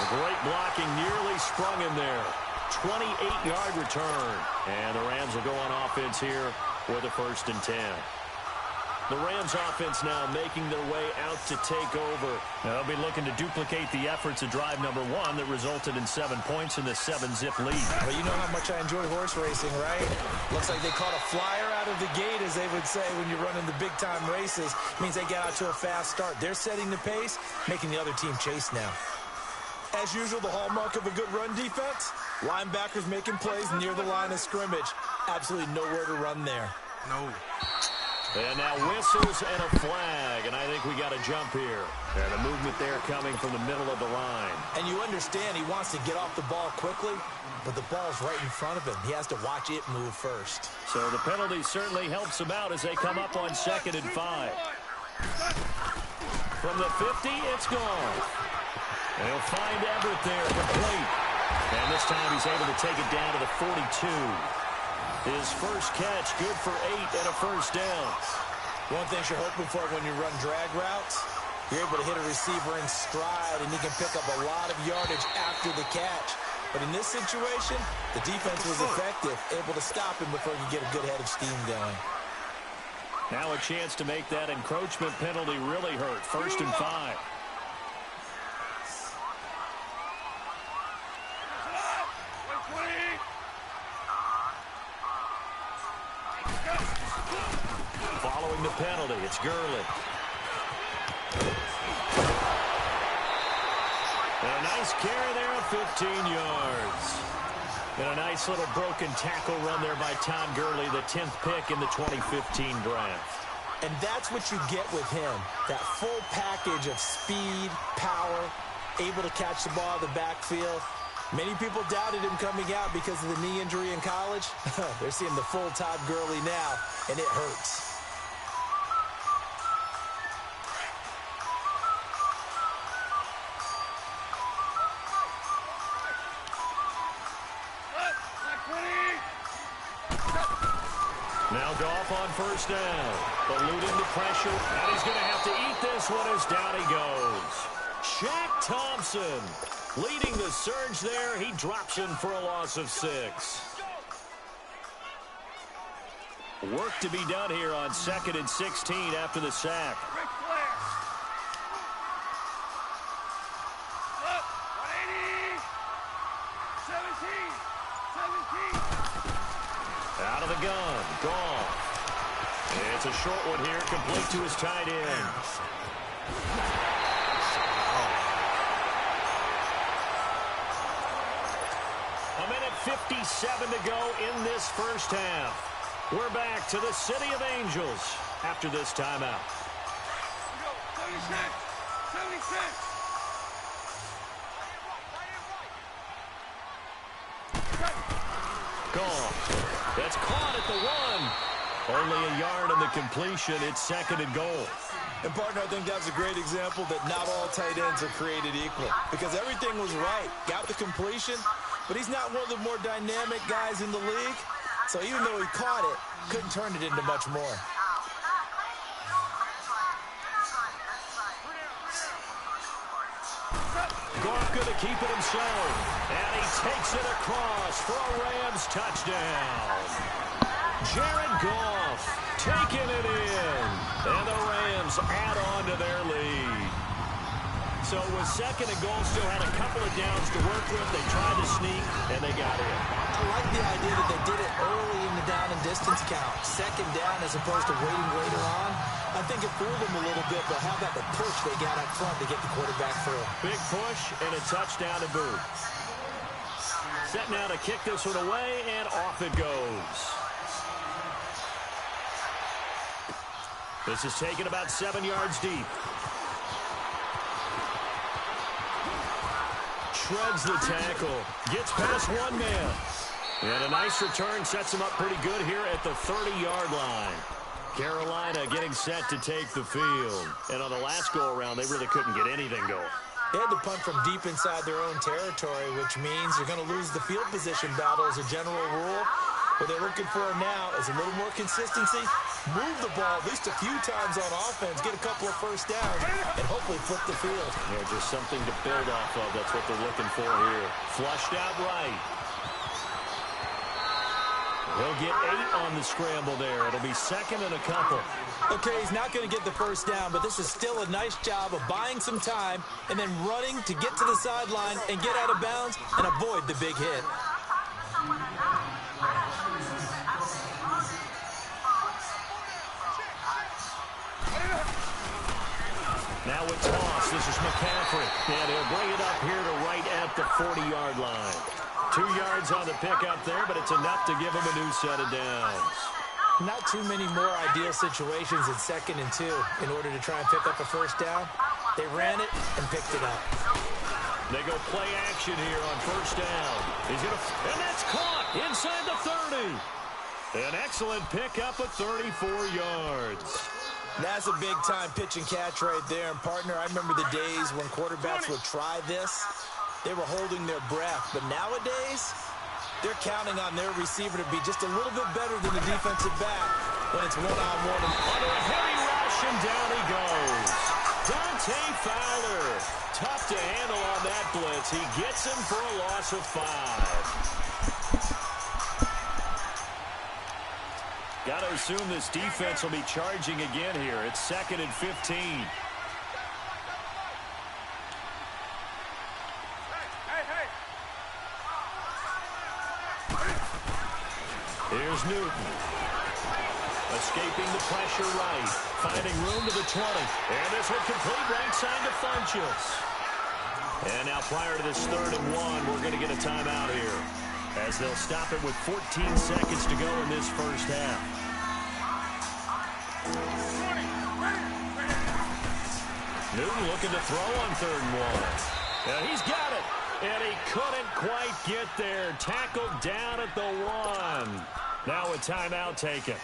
Great blocking, nearly sprung him there. 28-yard return. And the Rams will go on offense here with a 1st and 10. The Rams offense now making their way out to take over. They'll be looking to duplicate the efforts of drive number 1 that resulted in 7 points in the 7-zip lead. Well, you know how much I enjoy horse racing, right? Looks like they caught a flyer out of the gate, as they would say when you're running the big-time races. It means they get out to a fast start. They're setting the pace, making the other team chase now. As usual, the hallmark of a good run defense, linebackers making plays near the line of scrimmage. Absolutely nowhere to run there. No. And now whistles and a flag, and I think we got a jump here. And a movement there coming from the middle of the line. And you understand he wants to get off the ball quickly, but the ball's right in front of him. He has to watch it move first. So the penalty certainly helps him out as they come up on 2nd and 5. From the 50, it's gone. And he'll find Everett there, complete. And this time he's able to take it down to the 42. His first catch, good for 8 and a 1st down. One thing you're hoping for when you run drag routes, you're able to hit a receiver in stride, and he can pick up a lot of yardage after the catch. But in this situation, the defense was effective, able to stop him before he could get a good head of steam going. Now a chance to make that encroachment penalty really hurt. 1st and 5. Following the penalty, it's Gurley. And a nice carry there of 15 yards. And a nice little broken tackle run there by Todd Gurley, the 10th pick in the 2015 draft. And that's what you get with him, that full package of speed, power, able to catch the ball in the backfield. Many people doubted him coming out because of the knee injury in college. They're seeing the full Todd Gurley now, and it hurts. Now Goff on first down. Eluding the pressure, and he's going to have to eat this one as down he goes. Shaq Thompson leading the surge there. He drops in for a loss of 6. Work to be done here on 2nd and 16 after the sack. Out of the gun, Goff. It's a short one here, complete to his tight end. A minute 57 to go in this first half. We're back to the City of Angels after this timeout. 76. Goff. That's caught at the 1. Only a yard on the completion. It's 2nd and goal. And, partner, I think that's a great example that not all tight ends are created equal because everything was right. Got the completion, but he's not one of the more dynamic guys in the league. So even though he caught it, couldn't turn it into much more. Goff going to keep it himself. And he takes it across for a Rams touchdown. Jared Goff taking it in. And the Rams add on to their lead. So with 2nd and goal, still had a couple of downs to work with. They tried to sneak, and they got in. I like the idea that they did it early in the down and distance count. 2nd down as opposed to waiting later on. I think it fooled them a little bit, but how about the push they got up front to get the quarterback through? Big push and a touchdown to boot. Set now to kick this one away, and off it goes. This is taken about 7 yards deep. Shreds the tackle. Gets past one man. And a nice return sets him up pretty good here at the 30-yard line. Carolina getting set to take the field. And on the last go-around, they really couldn't get anything going. They had to punt from deep inside their own territory, which means you're going to lose the field position battle as a general rule. What they're looking for now is a little more consistency, move the ball at least a few times on offense, get a couple of first downs, and hopefully flip the field. Yeah, just something to build off of. That's what they're looking for here. Flushed out right. He'll get 8 on the scramble there. It'll be 2nd and a couple. Okay, he's not going to get the first down, but this is still a nice job of buying some time and then running to get to the sideline and get out of bounds and avoid the big hit. Now with toss, this is McCaffrey. And he'll bring it up here to right at the 40-yard line. 2 yards on the pickup there, but it's enough to give him a new set of downs. Not too many more ideal situations in 2nd and 2 in order to try and pick up a first down. They ran it and picked it up. They go play action here on first down. And that's caught inside the 30. An excellent pickup of 34 yards. That's a big-time pitch and catch right there. And, partner, I remember the days when quarterbacks would try this. They were holding their breath. But nowadays, they're counting on their receiver to be just a little bit better than the defensive back when it's one-on-one. Under a heavy rush, and down he goes. Dante Fowler. Tough to handle on that blitz. He gets him for a loss of 5. Got to assume this defense will be charging again here. It's 2nd and 15. Here's Newton. Escaping the pressure right. Finding room to the 20. And this one complete right side to Funchess. And now prior to this 3rd and 1, we're going to get a timeout here, as they'll stop it with 14 seconds to go in this first half. Newton looking to throw on 3rd and 1. He's got it. And he couldn't quite get there. Tackled down at the 1. Now a timeout taken.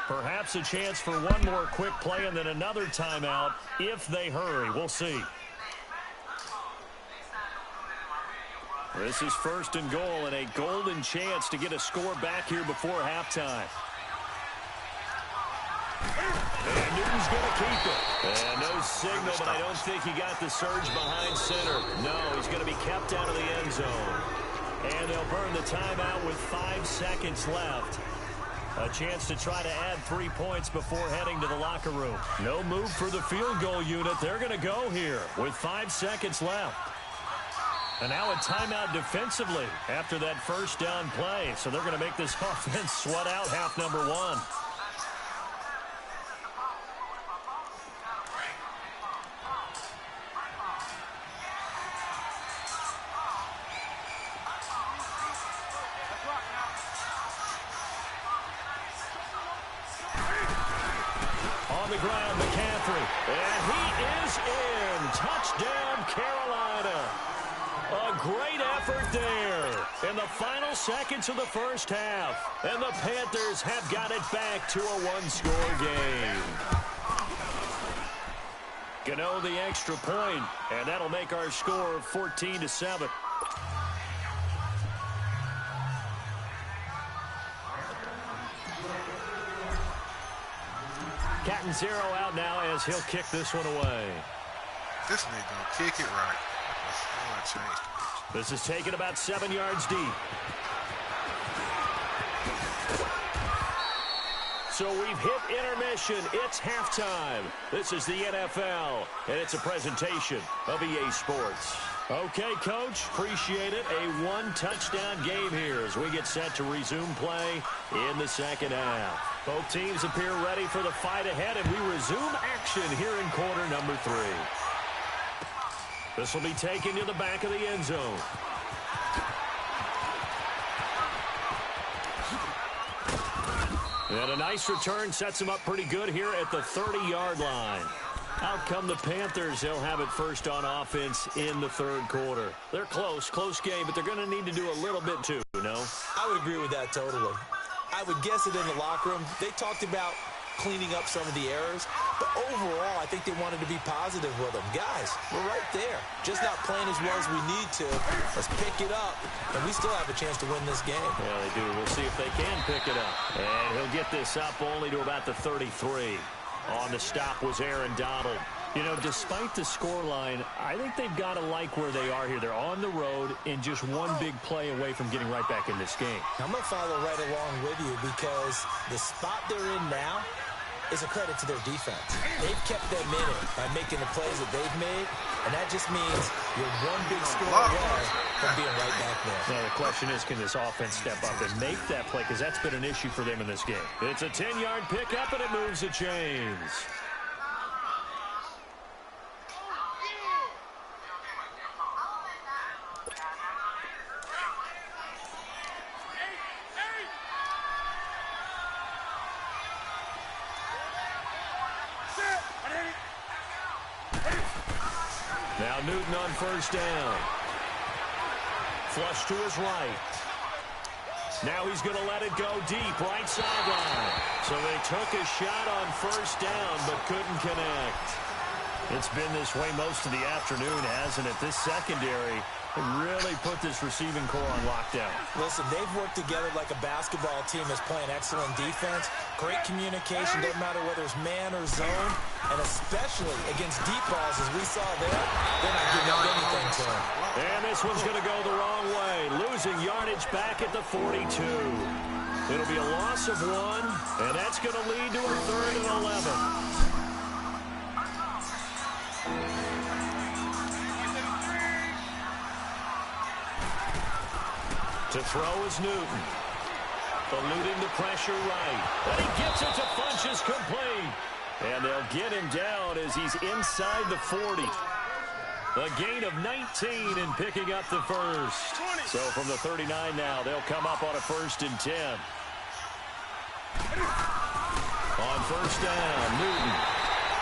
Perhaps a chance for one more quick play and then another timeout if they hurry. We'll see. This is 1st and goal and a golden chance to get a score back here before halftime. And Newton's going to keep it. And no signal, but I don't think he got the surge behind center. No, he's going to be kept out of the end zone. And they'll burn the timeout with 5 seconds left. A chance to try to add 3 points before heading to the locker room. No move for the field goal unit. They're going to go here with 5 seconds left. And now a timeout defensively after that first down play. So they're going to make this offense sweat out half number 1. The ground, McCaffrey, and he is in. Touchdown, Carolina. A great effort there in the final seconds of the first half. And the Panthers have got it back to a one-score game. Gano the extra point, and that'll make our score 14-7. Catanzaro out now as he'll kick this one away. This nigga gonna kick it right. That's how I changed it. This is taken about 7 yards deep. So we've hit intermission. It's halftime. This is the NFL, and it's a presentation of EA Sports. Okay, Coach, appreciate it. A one-touchdown game here as we get set to resume play in the second half. Both teams appear ready for the fight ahead, and we resume action here in quarter number 3. This will be taken to the back of the end zone. And a nice return sets him up pretty good here at the 30-yard line. Out come the Panthers. They'll have it first on offense in the third quarter. They're close game, but they're going to need to do a little bit too, you know? I would agree with that totally. I would guess it in the locker room. They talked about cleaning up some of the errors, but overall, I think they wanted to be positive with them. Guys, we're right there. Just not playing as well as we need to. Let's pick it up, and we still have a chance to win this game. Yeah, they do. We'll see if they can pick it up. And he'll get this up only to about the 33. On the stop was Aaron Donald. You know, despite the scoreline, I think they've got to like where they are here. They're on the road and just one big play away from getting right back in this game. I'm going to follow right along with you because the spot they're in now is a credit to their defense. They've kept them in it by making the plays that they've made, and that just means you're one big score away from being right back there. Now, the question is, can this offense step up and make that play? Because that's been an issue for them in this game. It's a 10-yard pickup, and it moves the chains. Now Newton on first down. Flush to his right. Now he's going to let it go deep, right sideline. So they took a shot on first down, but couldn't connect. It's been this way most of the afternoon, hasn't it? This secondary really put this receiving core on lockdown. Listen, they've worked together like a basketball team that's playing excellent defense. Great communication, doesn't matter whether it's man or zone. And especially against deep balls, as we saw there, they're not giving up anything to them. And this one's going to go the wrong way. Losing yardage back at the 42. It'll be a loss of 1, and that's going to lead to a 3rd and 11. To throw is Newton. Eluding the pressure right. And he gets it to Funches complete. And they'll get him down as he's inside the 40. A gain of 19 and picking up the first. So from the 39 now, they'll come up on a 1st and 10. On first down, Newton.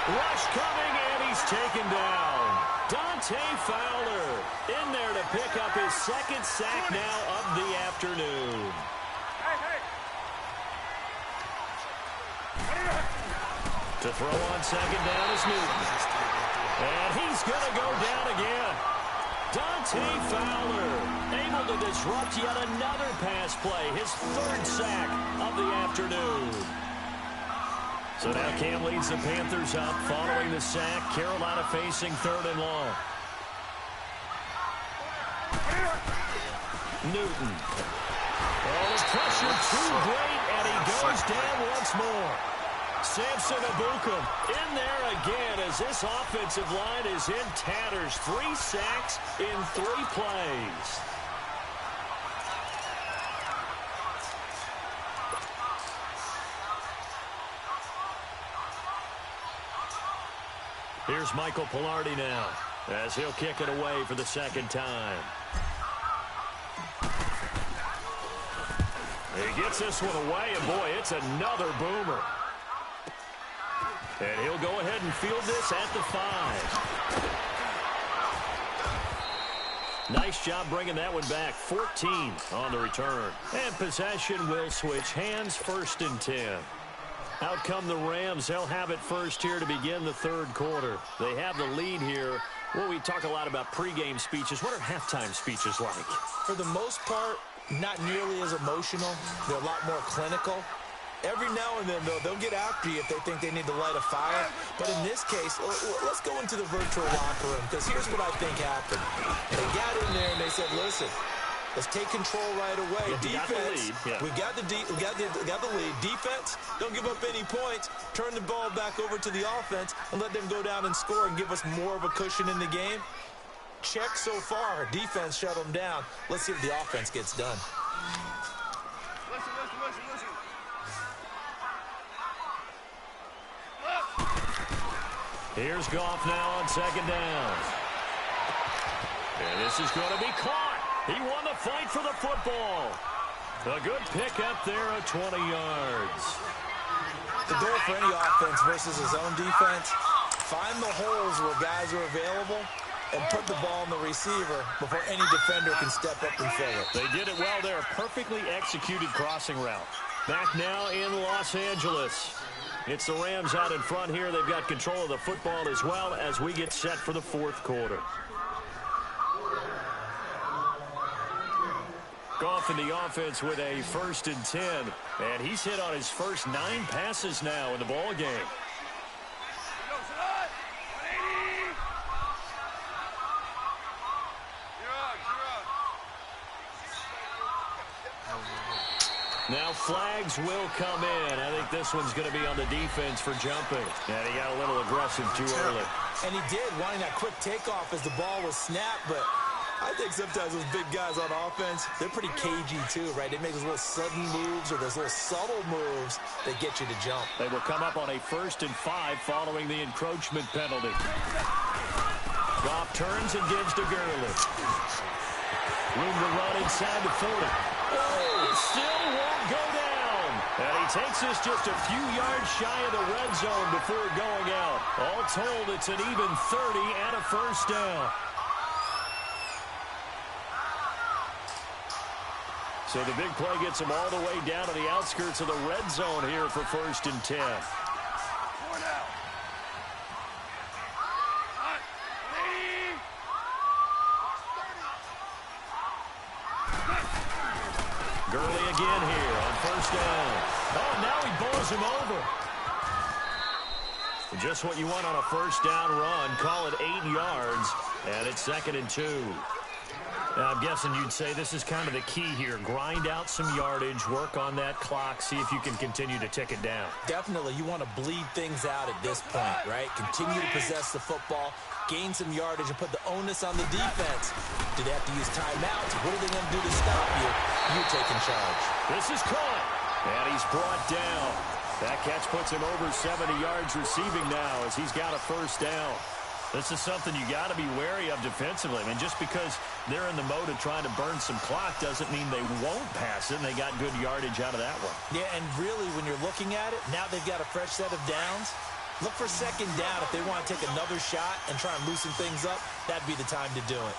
Rush coming, and he's taken down. Dante Fowler In there to pick up his second sack now of the afternoon. To throw on second down is Newton. And he's going to go down again. Dante Fowler able to disrupt yet another pass play. His third sack of the afternoon. So now Cam leads the Panthers up following the sack. Carolina facing 3rd and long. Newton. Oh, the pressure too great, and he goes down once more. Samson Ebukam in there again as this offensive line is in tatters. 3 sacks in 3 plays. Here's Michael Pilardi now as he'll kick it away for the second time. He gets this one away, and boy, it's another boomer. And he'll go ahead and field this at the 5. Nice job bringing that one back. 14 on the return. And possession will switch hands, 1st and 10. Out come the Rams. They'll have it first here to begin the 3rd quarter. They have the lead here. Well, we talk a lot about pregame speeches. What are halftime speeches like? For the most part, not nearly as emotional. They're a lot more clinical. Every now and then, though, they'll get after you if they think they need to light a fire. But in this case, let's go into the virtual locker room, because here's what I think happened. They got in there and they said, listen, let's take control right away. Defense, we got the lead. Defense, don't give up any points. Turn the ball back over to the offense and let them go down and score and give us more of a cushion in the game. Check so far. Defense shut them down. Let's see if the offense gets done. Listen. Here's Goff now on second down. And this is going to be caught. He won the fight for the football. A good pickup there at 20 yards. The goal for any offense versus his own defense, find the holes where guys are available and put the ball in the receiver before any defender can step up and fill it. They did it well there. Perfectly executed crossing route. Back now in Los Angeles. It's the Rams out in front here. They've got control of the football as well as we get set for the 4th quarter. Goff in the offense with a 1st and 10. And he's hit on his first 9 passes now in the ball game. Now flags will come in. I think this one's going to be on the defense for jumping. And he got a little aggressive too early. And he did, wanting that quick takeoff as the ball was snapped. But I think sometimes those big guys on offense, they're pretty cagey too, right? They make those little sudden moves or those little subtle moves that get you to jump. They will come up on a 1st and 5 following the encroachment penalty. Goff turns and gives to Gurley. Room to run inside the 40. Oh, it still won't go down. And he takes this just a few yards shy of the red zone before going out. All told, it's an even 30 and a 1st down. So the big play gets him all the way down to the outskirts of the red zone here for 1st and 10. Gurley again here on 1st down. Oh, now he bowls him over. Just what you want on a 1st down run. Call it 8 yards, and it's 2nd and 2. Now, I'm guessing you'd say this is kind of the key here. Grind out some yardage, work on that clock, see if you can continue to tick it down. Definitely. You want to bleed things out at this point, right? Continue to possess the football, gain some yardage, and put the onus on the defense. Do they have to use timeouts? What are they going to do to stop you? You taking charge. This is caught, and he's brought down. That catch puts him over 70 yards receiving now as he's got a 1st down. This is something you got to be wary of defensively. I mean, just because they're in the mode of trying to burn some clock doesn't mean they won't pass it, and they got good yardage out of that one. Yeah, and really, when you're looking at it, now they've got a fresh set of downs. Look for 2nd down if they want to take another shot and try and loosen things up. That'd be the time to do it.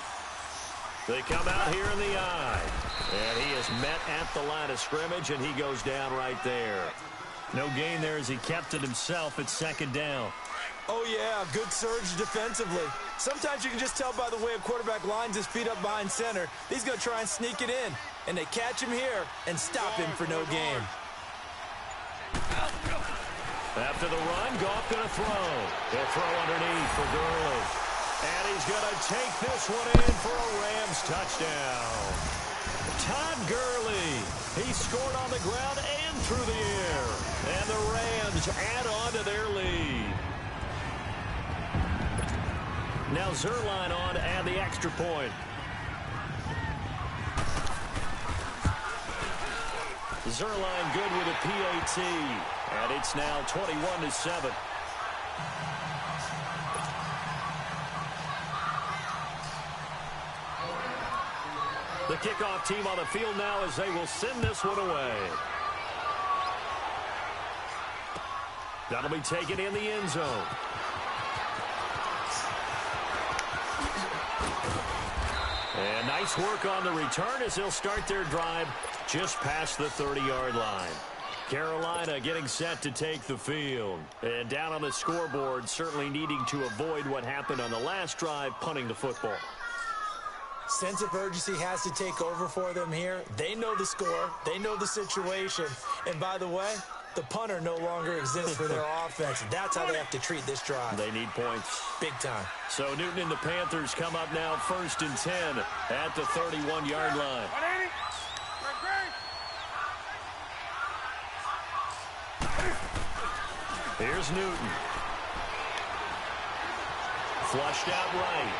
They come out here in the eye. And he is met at the line of scrimmage, and he goes down right there. No gain there as he kept it himself at second down. Oh, yeah, good surge defensively. Sometimes you can just tell by the way a quarterback lines his feet up behind center. He's going to try and sneak it in. And they catch him here and stop him for no gain. After the run, Goff going to throw. He'll throw underneath for Gurley. And he's going to take this one in for a Rams touchdown. Todd Gurley. He scored on the ground and through the air. And the Rams add on to their lead. Now Zerline on to add the extra point. Zerline good with a PAT. And it's now 21-7. The kickoff team on the field now as they will send this one away. That'll be taken in the end zone. And nice work on the return as they'll start their drive just past the 30-yard line. Carolina getting set to take the field. And down on the scoreboard, certainly needing to avoid what happened on the last drive, punting the football. Sense of urgency has to take over for them here. They know the score. They know the situation. And by the way, the punter no longer exists for their offense. That's how they have to treat this drive. They need points. Big time. So Newton and the Panthers come up now 1st and 10 at the 31-yard line. Here's Newton. Flushed out right.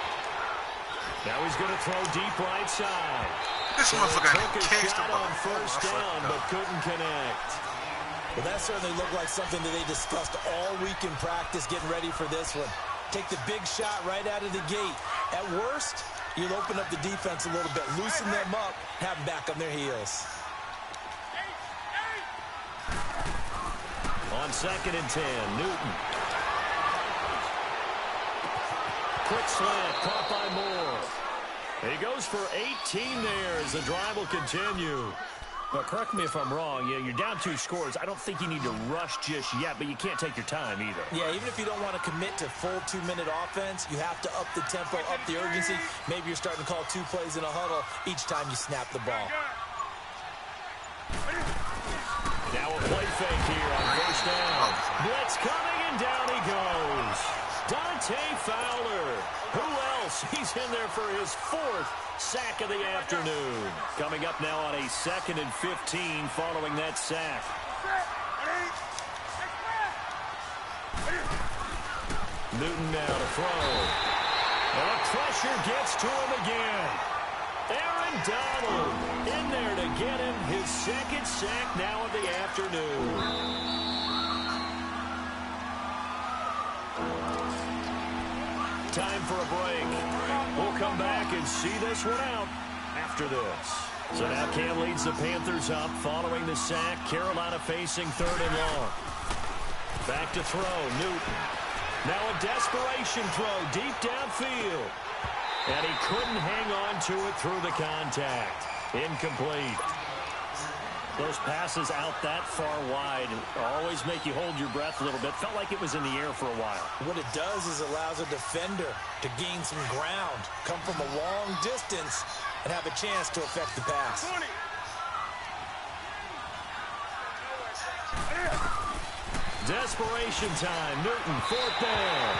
Now he's going to throw deep right side. This motherfucker Took a catch the shot ball. on first down, but couldn't connect. Well, that certainly looked like something that they discussed all week in practice getting ready for this one. Take the big shot right out of the gate. At worst, you'll open up the defense a little bit, loosen them up, have them back on their heels. On 2nd and 10, Newton. Quick slant, caught by Moore. He goes for 18 there as the drive will continue. But correct me if I'm wrong, you're down 2 scores. I don't think you need to rush just yet, but you can't take your time either. Yeah, even if you don't want to commit to full 2-minute offense, you have to up the tempo, up the urgency. Maybe you're starting to call 2 plays in a huddle each time you snap the ball. Now a play fake here on first down. Blitz coming, and down he goes. Dante Fowler. Who else? He's in there for his 4th sack of the afternoon. Coming up now on a 2nd and 15 following that sack. Newton now to throw. And pressure gets to him again. Aaron Donald in there to get him his 2nd sack now of the afternoon. Time for a break. We'll come back and see this one out after this. So now Cam leads the Panthers up following the sack. Carolina facing 3rd and long. Back to throw, Newton. Now a desperation throw deep downfield. And he couldn't hang on to it through the contact. Incomplete. Those passes out that far wide always make you hold your breath a little bit. Felt like it was in the air for a while. What it does is allows a defender to gain some ground, come from a long distance, and have a chance to affect the pass. Desperation time. Newton, 4th down.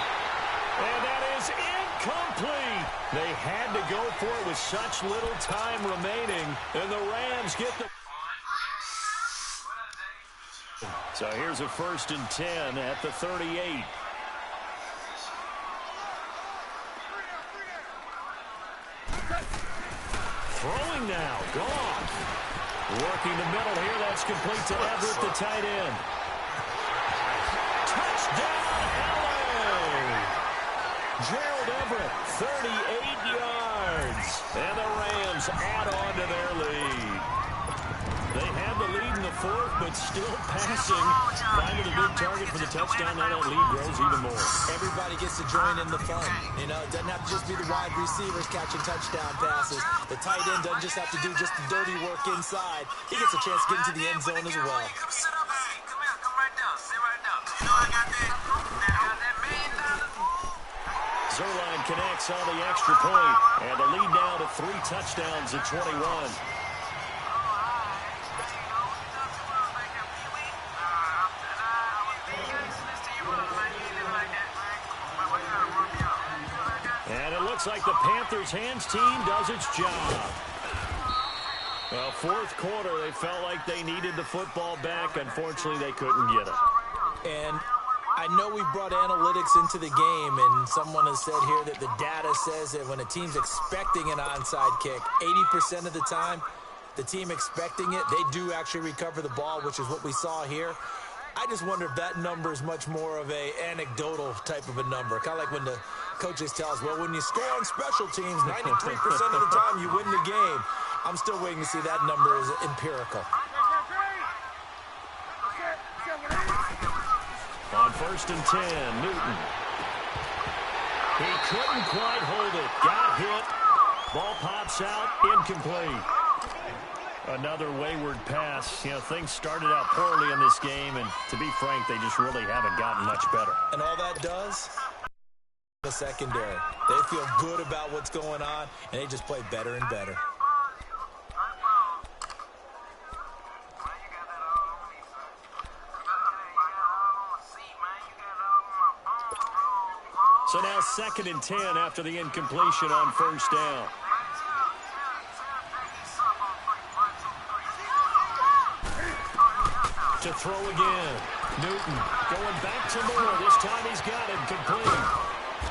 And that is incomplete. They had to go for it with such little time remaining. And the Rams get the... So here's a 1st and 10 at the 38. Throwing now. Goff. Working the middle here. That's complete to Everett, the tight end. Touchdown, LA! Gerald Everett, 38 yards. And the Rams add on to their lead. They had the lead in the fourth, but still passing. Finding a big target for the touchdown. Now that lead grows even more. Everybody gets to join in the fun. You know, it doesn't have to just be the wide receivers catching touchdown passes. The tight end doesn't just have to do just the dirty work inside. He gets a chance to get into the end zone as well. Come sit up. Hey, come here. Come right there. Sit right there. You know I got that $1 million. Zerline connects on the extra point, and the lead now to 3 touchdowns at 21. And it looks like the Panthers' hands team does its job. Well, fourth quarter, they felt like they needed the football back. Unfortunately, they couldn't get it. And I know we brought analytics into the game, and someone has said here that the data says that when a team's expecting an onside kick, 80% of the time, the team expecting it, they do actually recover the ball, which is what we saw here. I just wonder if that number is much more of a anecdotal type of a number. Kind of like when the coaches tell us, well, when you score on special teams, 93% of the time you win the game. I'm still waiting to see that number is empirical. On 1st and 10, Newton. He couldn't quite hold it. Got hit. Ball pops out. Incomplete. Another wayward pass. You know, things started out poorly in this game, and to be frank, they just really haven't gotten much better. And all that does, the secondary. They feel good about what's going on, and they just play better and better. So now 2nd and 10 after the incompletion on 1st down. To throw again. Newton going back to Moore. This time he's got it complete.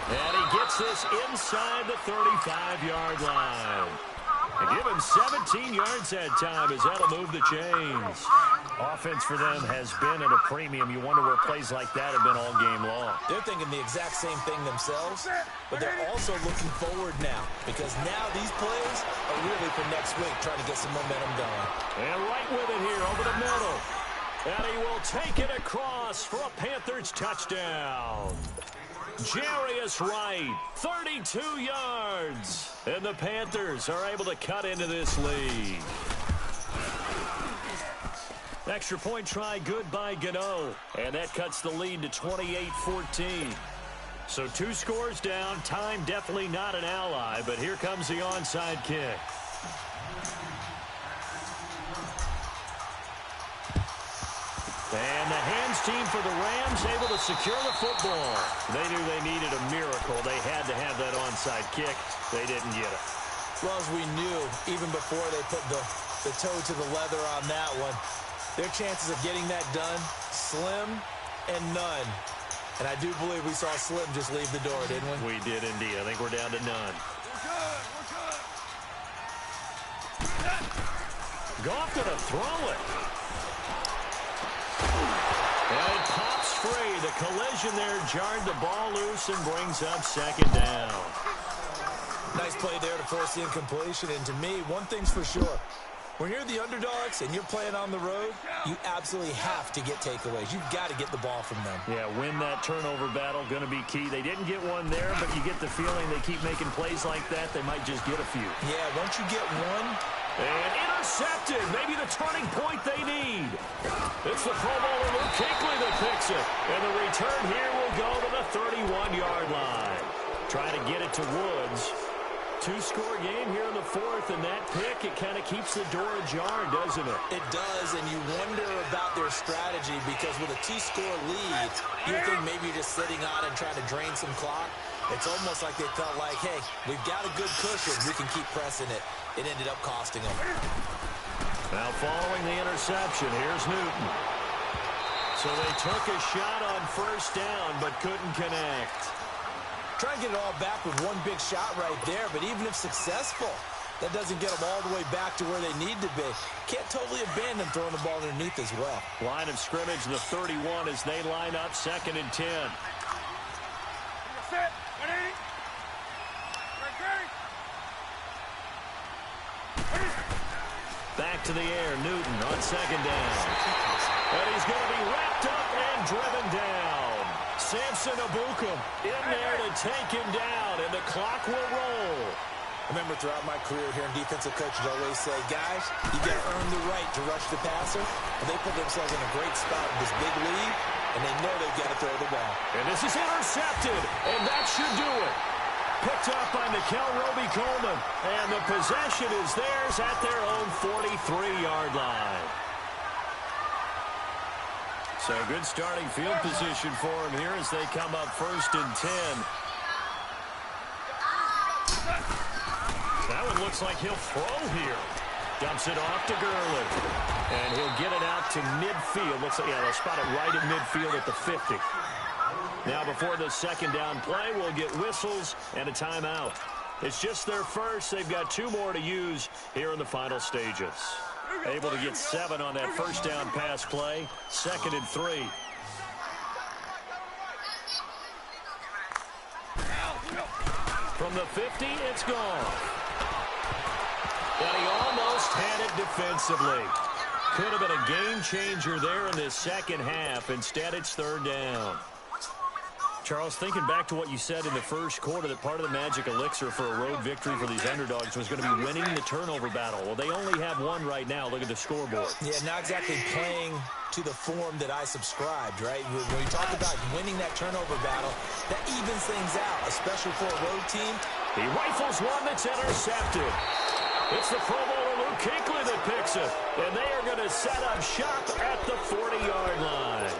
And he gets this inside the 35-yard line. And give him 17 yards that time as that'll move the chains. Offense for them has been at a premium. You wonder where plays like that have been all game long. They're thinking the exact same thing themselves, but they're also looking forward now because now these plays are really for next week, trying to get some momentum going. And right with it here over the middle. And he will take it across for a Panthers touchdown. Jarius Wright, 32 yards. And the Panthers are able to cut into this lead. Extra point try good by Gano. And that cuts the lead to 28-14. So 2 scores down. Time definitely not an ally, but here comes the onside kick. And the hands team for the Rams able to secure the football. They knew they needed a miracle. They had to have that onside kick. They didn't get it. Well, as we knew, even before they put the toe to the leather on that one, their chances of getting that done, slim and none. And I do believe we saw Slim just leave the door, didn't we? We did indeed. I think we're down to none. Goff going to throw it. And it pops free. The collision there jarred the ball loose and brings up 2nd down. Nice play there to force the incompletion. And to me, one thing's for sure. When you're the underdogs and you're playing on the road, you absolutely have to get takeaways. You've got to get the ball from them. Yeah, win that turnover battle, going to be key. They didn't get one there, but you get the feeling they keep making plays like that, they might just get a few. Yeah, once you get one. And intercepted. Maybe the turning point they need. It's the Pro Bowler Luke Kuechly that picks it. And the return here will go to the 31-yard line. Trying to get it to Woods. 2-score game here in the 4th, and that pick, it kind of keeps the door ajar, doesn't it? It does, and you wonder about their strategy because with a 2-score lead, you think maybe you're just sitting on and trying to drain some clock. It's almost like they felt like, hey, we've got a good cushion. We can keep pressing it. It ended up costing them. Now following the interception, here's Newton. So they took a shot on 1st down, but couldn't connect. Try and get it all back with one big shot right there, but even if successful, that doesn't get them all the way back to where they need to be. Can't totally abandon throwing the ball underneath as well. Line of scrimmage, the 31 as they line up 2nd and 10. Back to the air. Newton on second down. And he's going to be wrapped up and driven down. Samson Abuka in there to take him down, and the clock will roll. I remember throughout my career hearing defensive coaches always say, guys, you got to earn the right to rush the passer. And they put themselves in a great spot in this big lead, and they know they've got to throw the ball. And this is intercepted, and that should do it. Picked up by Mikel Roby-Coleman, and the possession is theirs at their own 43-yard line. So good starting field position for him here as they come up 1st and 10. That one looks like he'll throw here. Dumps it off to Gurley. And he'll get it out to midfield. Looks like, yeah, they'll spot it right at midfield at the 50. Now before the second down play, we'll get whistles and a timeout. It's just their first. They've got 2 more to use here in the final stages. Able to get 7 on that first down pass play. 2nd and 3. From the 50, it's gone. And he almost had it defensively. Could have been a game changer there in this second half. Instead, it's 3rd down. Charles, thinking back to what you said in the first quarter, that part of the magic elixir for a road victory for these underdogs was going to be winning the turnover battle. Well, they only have 1 right now. Look at the scoreboard. Yeah, not exactly playing to the form that I subscribed, right? When we talk about winning that turnover battle, that evens things out, especially for a road team. He rifles one that's intercepted. It's the Pro Bowler Luke Kuechly that picks it. And they are going to set up shop at the 40-yard line.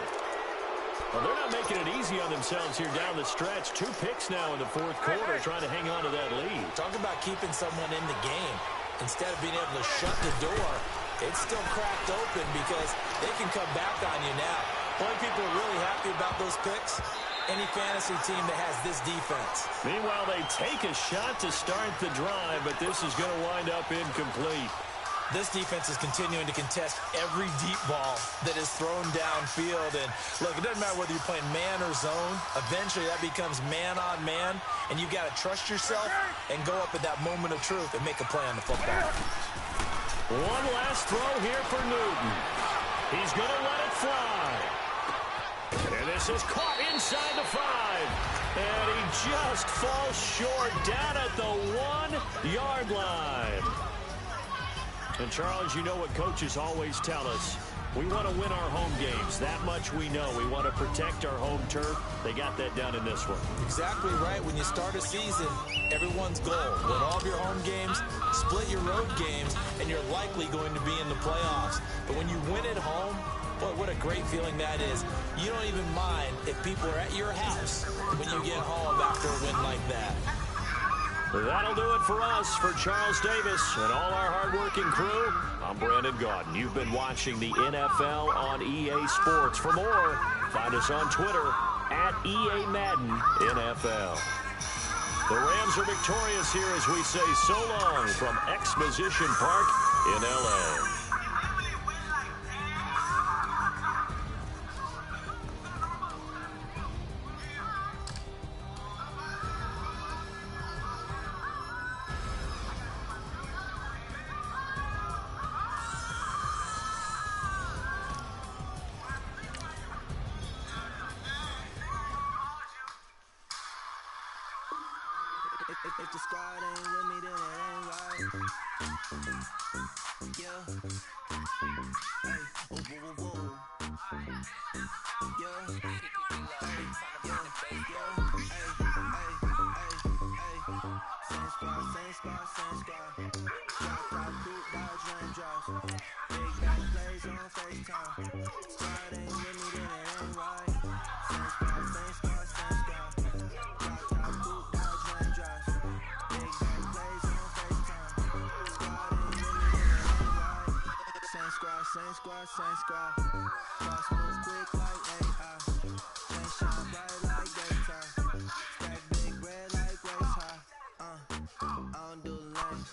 Well, they're not making it easy on themselves here down the stretch. 2 picks now in the 4th quarter, trying to hang on to that lead. Talk about keeping someone in the game. Instead of being able to shut the door, it's still cracked open because they can come back on you now. Only people are really happy about those picks, any fantasy team that has this defense. Meanwhile, they take a shot to start the drive, but this is going to wind up incomplete. This defense is continuing to contest every deep ball that is thrown downfield. And, look, it doesn't matter whether you're playing man or zone. Eventually, that becomes man-on-man, and you've got to trust yourself and go up at that moment of truth and make a play on the football. One last throw here for Newton. He's going to let it fly. And this is caught inside the 5. And he just falls short down at the 1-yard line. And, Charles, you know what coaches always tell us. We want to win our home games. That much we know. We want to protect our home turf. They got that done in this one. Exactly right. When you start a season, everyone's goal: win all of your home games, split your road games, and you're likely going to be in the playoffs. But when you win at home, boy, what a great feeling that is. You don't even mind if people are at your house when you get home after a win like that. That'll do it for us. For Charles Davis and all our hardworking crew, I'm Brandon Gaudin. You've been watching the NFL on EA Sports. For more, find us on Twitter at EA Madden NFL. The Rams are victorious here as we say so long from Exposition Park in L.A. If the squad ain't with me, then it ain't right. Yeah. Hey, oh, whoa, whoa, whoa. Yeah. Hey, yeah, yeah. Hey, hey. Same squad, same squad, same squad. Drop, boot, dodge, raindrops. Big bang plays on FaceTime. Squad ain't with me, then it ain't right. Same squad, same squad, same squad. Drop, boot, dodge, raindrops. Big bang plays on FaceTime. Squad ain't with me, then it ain't right. Same squad, same squad, same squad. Cross move quick like AI. Chain shine bright like daytime. Stack big red like waist high. I don't do lanes.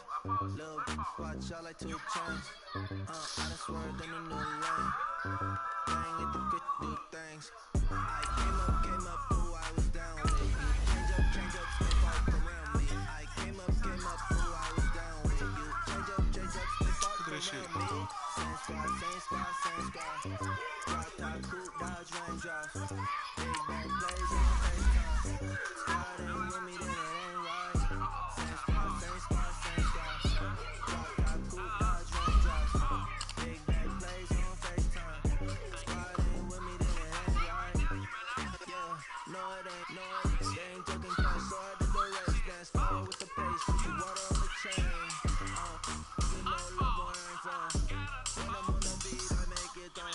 Lil' watch y'all like 2 chains. I done swerved in a new lane. Bang at the good do things. I came up, who I was down with. You change up, step out around me. I came up, who I was down with. You change up, step out around me. same squad, same squad. Drop top coupe, Dodge Range off. Big bang plays on FaceTime. Squad ain't with me, then it ain't right. Same squad, same squad, same squad. Drop top coupe, Dodge Range off. Big bang plays on FaceTime. Squad ain't with me, then it ain't right. Yeah, no it ain't, no it ain't. They ain't talking cash, so I did the race. Dance forward with the pace, put the water on the chain. You know love where I'm from. When I'm on the beat, I make it on.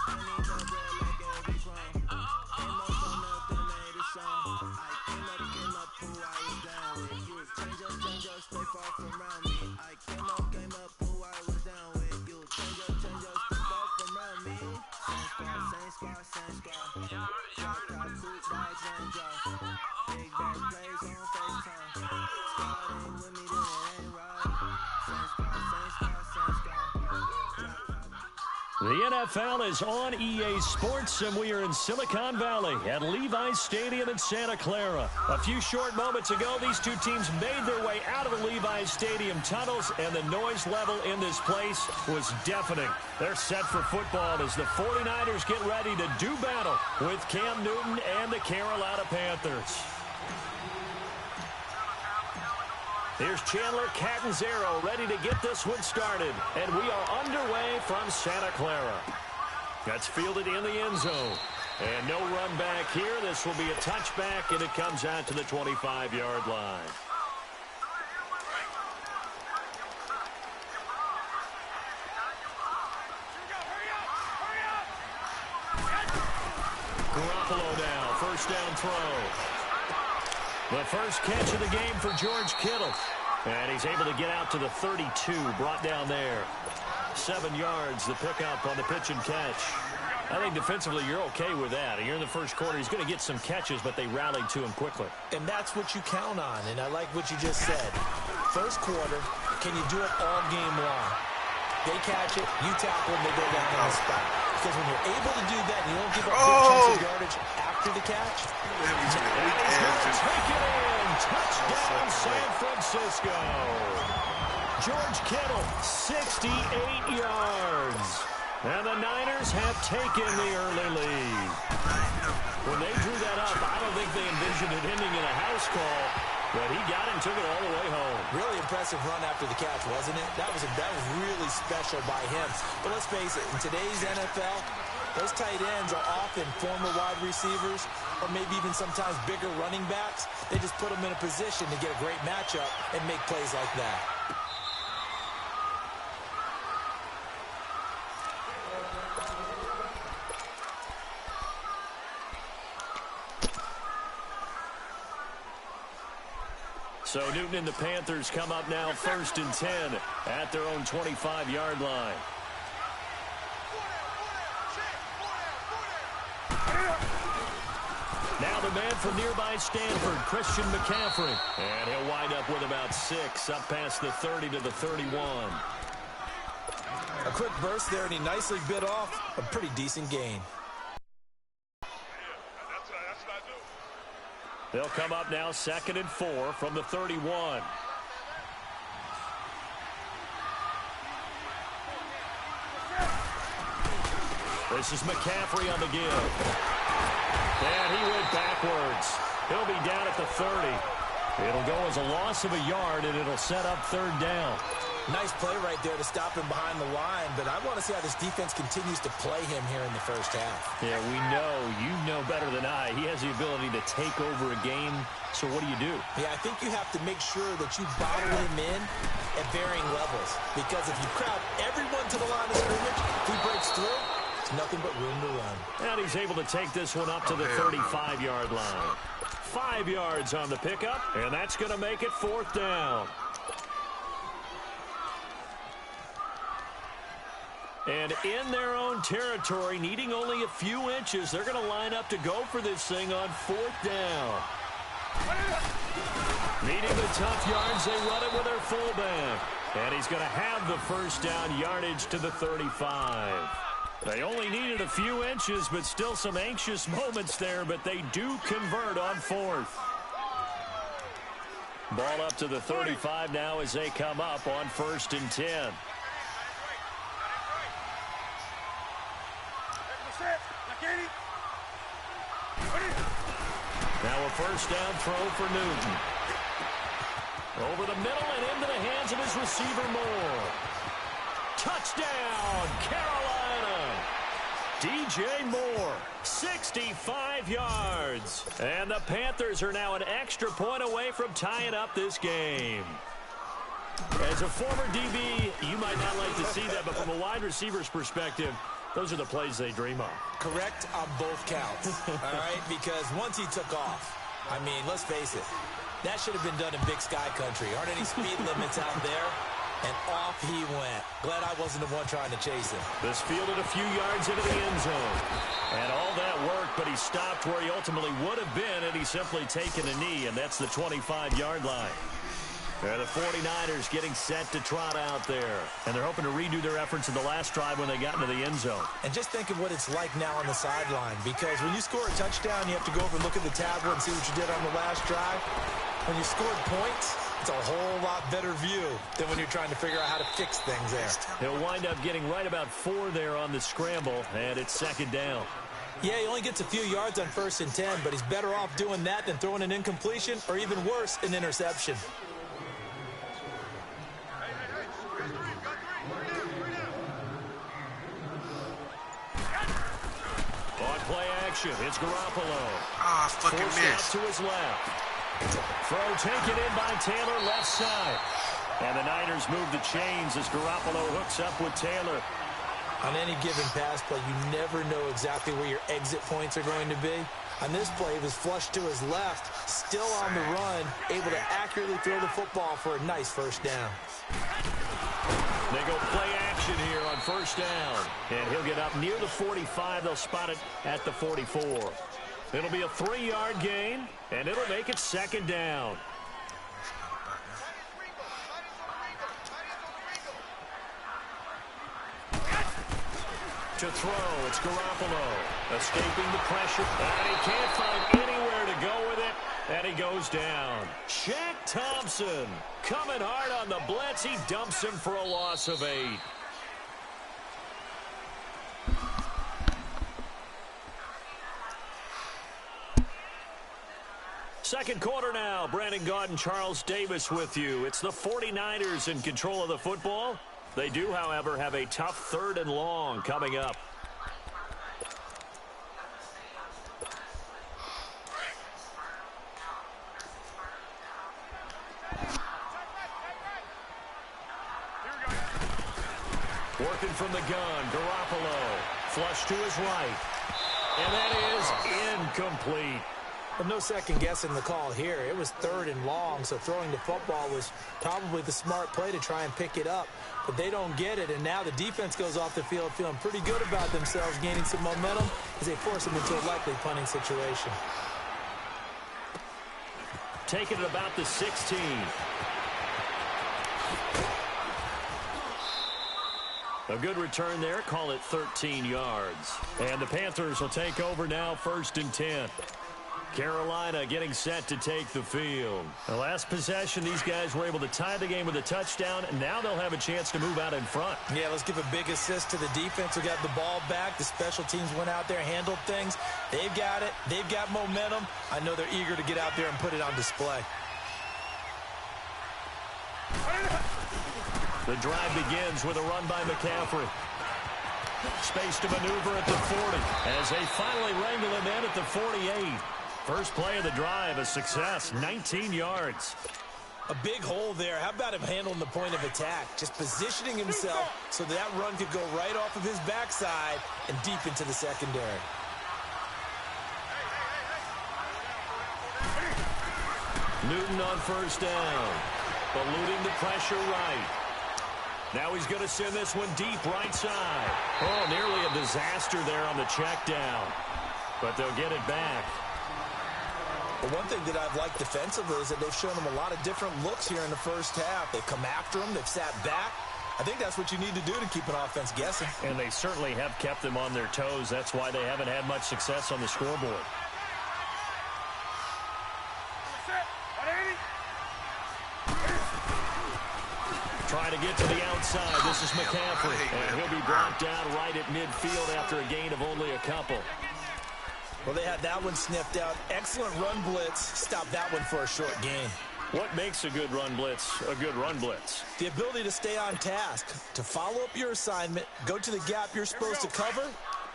I need the bread like every crumb. Came up on nothing, made a song. I came up, who I was down with. You change up, stay far from around me. I came up, who I was down with. You change up, stay far from around me. Same squad, same squad, same squad. Drop top coupe, Dodge Range off. Big bang plays on FaceTime. Squad ain't with me, then it ain't right. Same squad, same squad, same squad. The NFL is on EA Sports, and we are in Silicon Valley at Levi's Stadium in Santa Clara. A few short moments ago, these two teams made their way out of the Levi's Stadium tunnels, and the noise level in this place was deafening. They're set for football as the 49ers get ready to do battle with Cam Newton and the Carolina Panthers. Here's Chandler Catanzaro ready to get this one started. And we are underway from Santa Clara. That's fielded in the end zone. And no run back here. This will be a touchback, and it comes out to the 25-yard line. Garoppolo now, first down throw. The first catch of the game for George Kittle. And he's able to get out to the 32, brought down there. 7 yards, the pickup on the pitch and catch. I think defensively you're okay with that. You're in the first quarter. He's going to get some catches, but they rallied to him quickly. And that's what you count on, and I like what you just said. First quarter, can you do it all game long? They catch it, you tackle them, they go down on the spot. Because when you're able to do that and you don't give up big chunks of yardage after the catch, he's going to take it in. Touchdown, San Francisco. George Kittle, 68 yards. And the Niners have taken the early lead. When they drew that up, I don't think they envisioned it ending in a house call. But he got it and took it all the way home. Really impressive run after the catch, wasn't it? That was really special by him. But let's face it, in today's NFL, those tight ends are often former wide receivers or maybe even sometimes bigger running backs. They just put them in a position to get a great matchup and make plays like that. So Newton and the Panthers come up now 1st and 10 at their own 25-yard line. Now the man from nearby Stanford, Christian McCaffrey. And he'll wind up with about 6, up past the 30 to the 31. A quick burst there, and he nicely bit off a pretty decent gain. They'll come up now 2nd and 4 from the 31. This is McCaffrey on the give. And he went backwards. He'll be down at the 30. It'll go as a loss of a yard, and it'll set up 3rd down. Nice play right there to stop him behind the line, but I want to see how this defense continues to play him here in the first half. Yeah, we know. You know better than I. He has the ability to take over a game, so what do you do? Yeah, I think you have to make sure that you bottle him in at varying levels, because if you crowd everyone to the line of scrimmage, if he breaks through, it's nothing but room to run. And he's able to take this one up to the 35-yard line. 5 yards on the pickup, and that's going to make it 4th down. And in their own territory, needing only a few inches, they're going to line up to go for this thing on 4th down. Needing the tough yards, they run it with their fullback. And he's going to have the first down yardage to the 35. They only needed a few inches, but still some anxious moments there, but they do convert on 4th. Ball up to the 35 now as they come up on 1st and 10. Now a first down throw for Newton. Over the middle and into the hands of his receiver Moore. Touchdown, Carolina! DJ Moore, 65 yards. And the Panthers are now an extra point away from tying up this game. As a former DB, you might not like to see that, but from a wide receiver's perspective, those are the plays they dream of. Correct on both counts, all right? Because once he took off, I mean, let's face it, that should have been done in Big Sky Country. Aren't any speed limits out there? And off he went. Glad I wasn't the one trying to chase him. This fielded a few yards into the end zone. And all that worked, but he stopped where he ultimately would have been, and he's simply taken a knee, and that's the 25-yard line. The 49ers getting set to trot out there. And they're hoping to redo their efforts in the last drive when they got into the end zone. And just think of what it's like now on the sideline. Because when you score a touchdown, you have to go over and look at the tablet and see what you did on the last drive. When you scored points, it's a whole lot better view than when you're trying to figure out how to fix things there. He'll wind up getting right about 4 there on the scramble, and it's second down. Yeah, he only gets a few yards on 1st and 10, but he's better off doing that than throwing an incompletion or even worse, an interception. On play action, it's Garoppolo. Ah, fucking Forced missed. out to his left. Throw taken in by Taylor, left side. And the Niners move the chains as Garoppolo hooks up with Taylor. On any given pass play, you never know exactly where your exit points are going to be. On this play, he was flushed to his left, still on the run, able to accurately throw the football for a nice first down. They go play action here on first down. And he'll get up near the 45. They'll spot it at the 44. It'll be a 3-yard gain, and it'll make it second down. To throw, it's Garoppolo. Escaping the pressure, and he can't find anywhere to go with it, and he goes down. Shaq Thompson coming hard on the blitz. He dumps him for a loss of 8. Second quarter now. Brandon Gaudin, Charles Davis with you. It's the 49ers in control of the football. They do, however, have a tough 3rd and long coming up. Working from the gun, Garoppolo. Flush to his right. And that is incomplete. But no second guessing the call here. It was 3rd and long, so throwing the football was probably the smart play to try and pick it up. But they don't get it, and now the defense goes off the field feeling pretty good about themselves, gaining some momentum as they force them into a likely punting situation. Taking it about the 16. A good return there. Call it 13 yards. And the Panthers will take over now, 1st and 10. Carolina getting set to take the field. The last possession, these guys were able to tie the game with a touchdown, and now they'll have a chance to move out in front. Yeah, let's give a big assist to the defense who got the ball back. The special teams went out there, handled things. They've got it. They've got momentum. I know they're eager to get out there and put it on display. The drive begins with a run by McCaffrey. Space to maneuver at the 40 as they finally wrangle him in at the 48. First play of the drive, a success, 19 yards. A big hole there. How about him handling the point of attack? Just positioning himself so that run could go right off of his backside and deep into the secondary. Newton on first down. Eluding the pressure right. Now he's going to send this one deep right side. Oh, nearly a disaster there on the check down. But they'll get it back. But one thing that I've liked defensively is that they've shown them a lot of different looks here in the first half. They've come after them. They've sat back. I think that's what you need to do to keep an offense guessing. And they certainly have kept them on their toes. That's why they haven't had much success on the scoreboard. Trying to get to the outside. side. This is McCaffrey. And he'll be brought down right at midfield after a gain of only a couple. Well, they had that one sniffed out. Excellent run blitz. Stop that one for a short gain. What makes a good run blitz a good run blitz? The ability to stay on task, to follow up your assignment, go to the gap you're supposed to cover,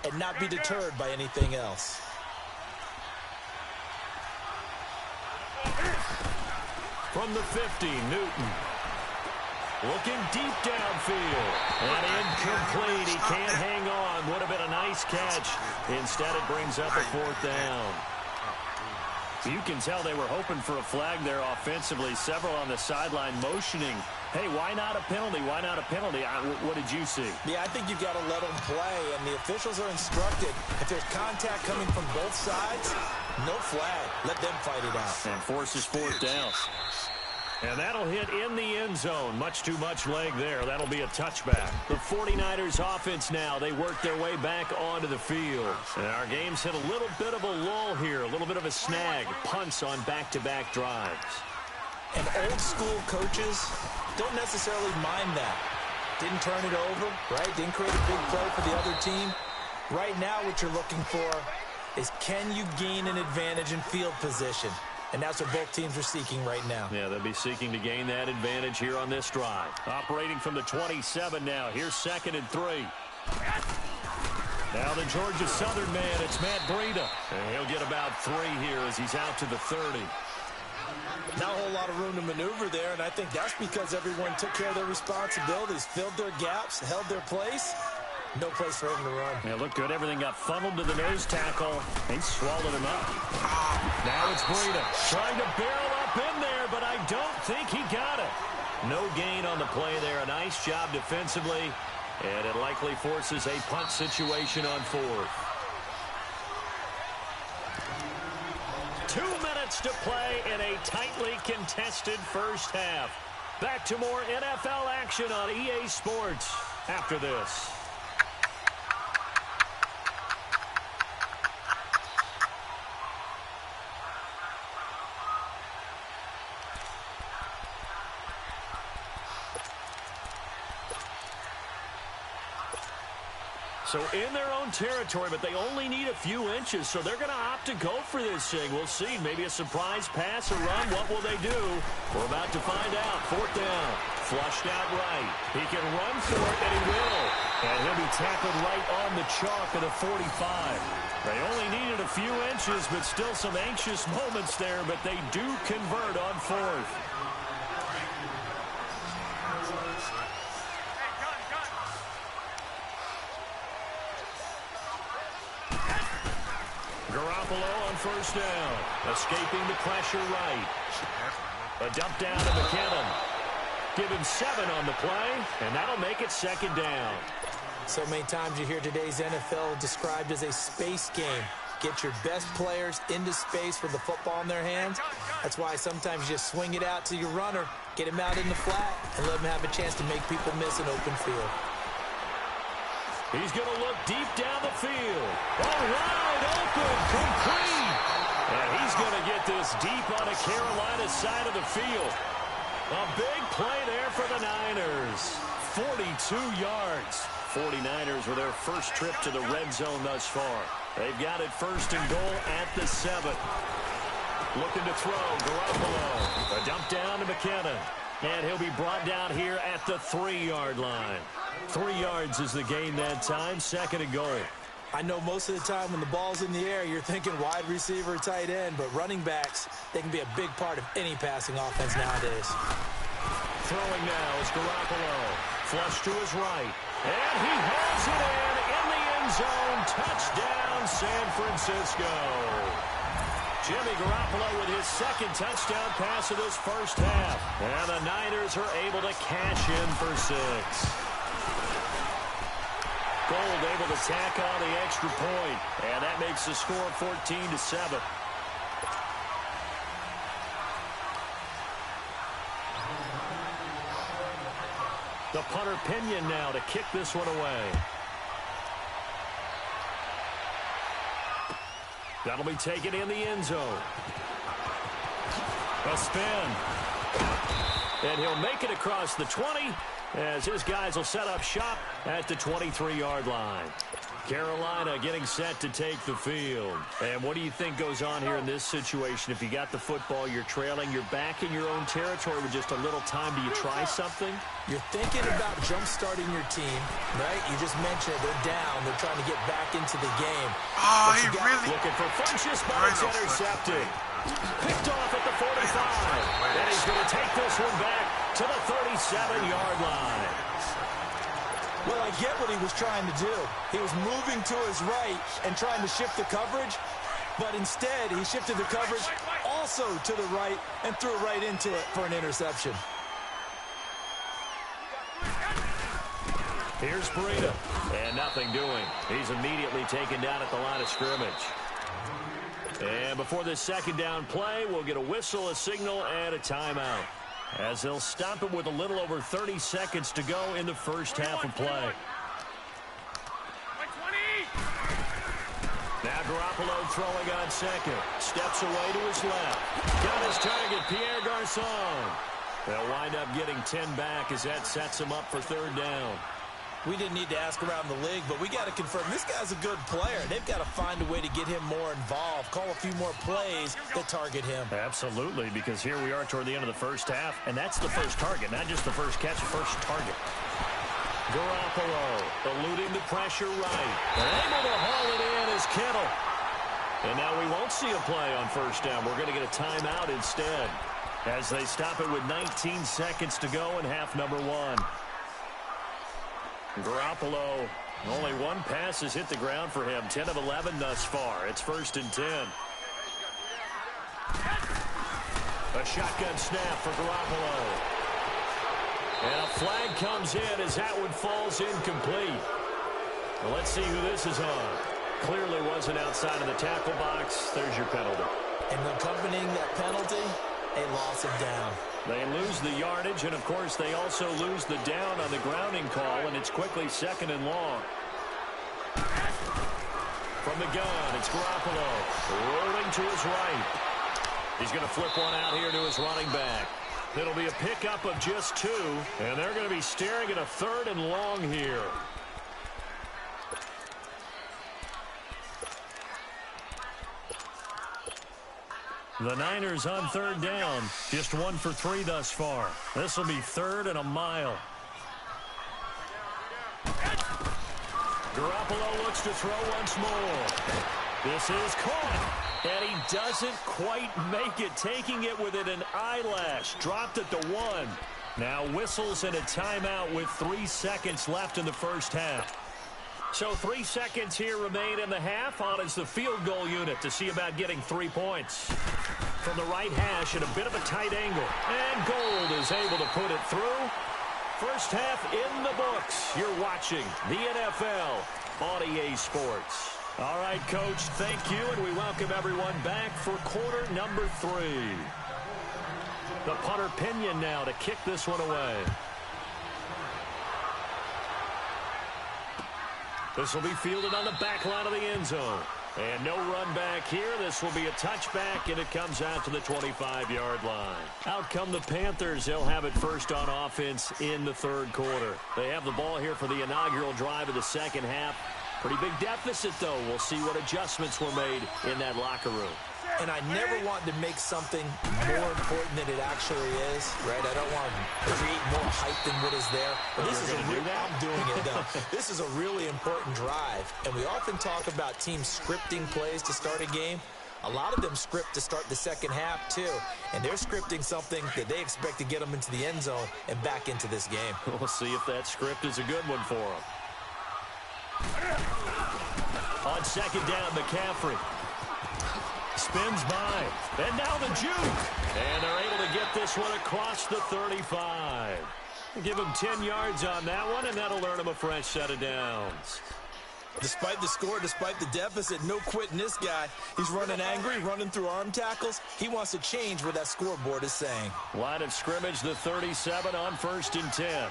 and not be deterred by anything else. From the 50, Newton. Looking deep downfield. And incomplete. He can't hang on. Would have been a nice catch. Instead, it brings up a fourth down. You can tell they were hoping for a flag there offensively. Several on the sideline motioning. Hey, why not a penalty? Why not a penalty? What did you see? Yeah, I think you've got to let them play, and the officials are instructed. If there's contact coming from both sides, no flag. Let them fight it out. And forces fourth down. And that'll hit in the end zone. Much too much leg there. That'll be a touchback. The 49ers offense now. They work their way back onto the field. And our game's hit a little bit of a lull here. A little bit of a snag. Punts on back-to-back drives. And old school coaches don't necessarily mind that. Didn't turn it over, right? Didn't create a big play for the other team. Right now what you're looking for is, can you gain an advantage in field position? And that's what both teams are seeking right now. Yeah, they'll be seeking to gain that advantage here on this drive. Operating from the 27 now. Here's 2nd and 3. Now the Georgia Southern man, it's Matt Breida. And he'll get about 3 here as he's out to the 30. Not a whole lot of room to maneuver there, and I think that's because everyone took care of their responsibilities, filled their gaps, held their place. No place for him to run. Yeah, looked good. Everything got funneled to the nose tackle. He swallowed him up. Now it's Breida trying to barrel up in there, but I don't think he got it. No gain on the play there. A nice job defensively, and it likely forces a punt situation on 4th. 2 minutes to play in a tightly contested first half. Back to more NFL action on EA Sports after this. So in their own territory, but they only need a few inches, so they're going to opt to go for this thing. We'll see. Maybe a surprise pass or run. What will they do? We're about to find out. 4th down. Flushed out right. He can run for it, and he will. And he'll be tackled right on the chalk at the 45. They only needed a few inches, but still some anxious moments there, but they do convert on 4th. Garoppolo on 1st down. Escaping the pressure right. A dump down to McKinnon. Give him 7 on the play, and that'll make it 2nd down. So many times you hear today's NFL described as a space game. Get your best players into space with the football in their hands. That's why sometimes you just swing it out to your runner, get him out in the flat, and let him have a chance to make people miss an open field. He's going to look deep down the field. All wide open, complete. And he's going to get this deep on the Carolina side of the field. A big play there for the Niners. 42 yards. 49ers with their first trip to the red zone thus far. They've got it 1st and goal at the 7. Looking to throw, Garoppolo. A dump down to McKinnon. And he'll be brought down here at the 3-yard line. 3 yards is the gain that time. 2nd and goal. I know most of the time when the ball's in the air, you're thinking wide receiver, tight end, but running backs, they can be a big part of any passing offense nowadays. Throwing now is Garoppolo. Flush to his right. And he hauls it in the end zone. Touchdown, San Francisco. Jimmy Garoppolo with his 2nd touchdown pass of this first half. And the Niners are able to cash in for 6. Gold able to tack on the extra point. And that makes the score 14-7. The punter Pinion now to kick this one away. That'll be taken in the end zone. A spin. And he'll make it across the 20 as his guys will set up shop at the 23-yard line. Carolina getting set to take the field. And what do you think goes on here in this situation? If you got the football, you're trailing, you're back in your own territory with just a little time. Do you try something? You're thinking about jump-starting your team, right? You just mentioned they're down. They're trying to get back into the game. Oh, he really... Looking for Funchess, but it's intercepted. Picked off at the 45. And he's going to take this one back to the 37-yard line. Well, I get what he was trying to do. He was moving to his right and trying to shift the coverage, but instead he shifted the coverage also to the right and threw it right into it for an interception. Here's Burita, and nothing doing. He's immediately taken down at the line of scrimmage. And before this second down play, we'll get a whistle, a signal, and a timeout, as they'll stop it with a little over 30 seconds to go in the first half of play. Now Garoppolo throwing on second. Steps away to his left. Got his target, Pierre Garçon. They'll wind up getting 10 back as that sets him up for third down. We didn't need to ask around the league, but we got to confirm this guy's a good player. They've got to find a way to get him more involved, call a few more plays that target him. Absolutely, because here we are toward the end of the first half, and that's the first target, not just the first catch, first target. Garoppolo eluding the pressure right. And able to haul it in is Kittle. And now we won't see a play on first down. We're going to get a timeout instead, as they stop it with 19 seconds to go in half number one. Garoppolo, only one pass has hit the ground for him. 10 of 11 thus far. It's 1st and 10. A shotgun snap for Garoppolo. And a flag comes in as that one falls incomplete. Well, let's see who this is on. Clearly wasn't outside of the tackle box. There's your penalty. And accompanying that penalty, a loss of down. They lose the yardage, and, of course, they also lose the down on the grounding call, and it's quickly 2nd and long. From the gun, it's Garoppolo rolling to his right. He's going to flip one out here to his running back. It'll be a pickup of just 2, and they're going to be staring at a 3rd and long here. The Niners on 3rd down. Just 1 for 3 thus far. This will be 3rd and a mile. Garoppolo looks to throw once more. This is caught. And he doesn't quite make it. Taking it within an eyelash. Dropped at the 1. Now whistles and a timeout with 3 seconds left in the first half. So 3 seconds here remain in the half. On is the field goal unit to see about getting 3 points. From the right hash at a bit of a tight angle. And Gold is able to put it through. First half in the books. You're watching the NFL on EA Sports. All right, Coach, thank you, and we welcome everyone back for quarter number 3. The punter Pinion now to kick this one away. This will be fielded on the back line of the end zone. And no run back here. This will be a touchback, and it comes out to the 25-yard line. Out come the Panthers. They'll have it first on offense in the 3rd quarter. They have the ball here for the inaugural drive of the second half. Pretty big deficit, though. We'll see what adjustments were made in that locker room. And I never want to make something more important than it actually is, right? I don't want to create more hype than what is there. But this is I'm doing it, though. This is a really important drive. And we often talk about teams scripting plays to start a game. A lot of them script to start the second half, too. And they're scripting something that they expect to get them into the end zone and back into this game. We'll see if that script is a good one for them. On second down, McCaffrey. Spins by. And now the juke. And they're able to get this one across the 35. Give him 10 yards on that one, and that'll earn him a fresh set of downs. Despite the score, despite the deficit, no quitting this guy. He's running angry, running through arm tackles. He wants to change what that scoreboard is saying. Line of scrimmage, the 37 on 1st and 10.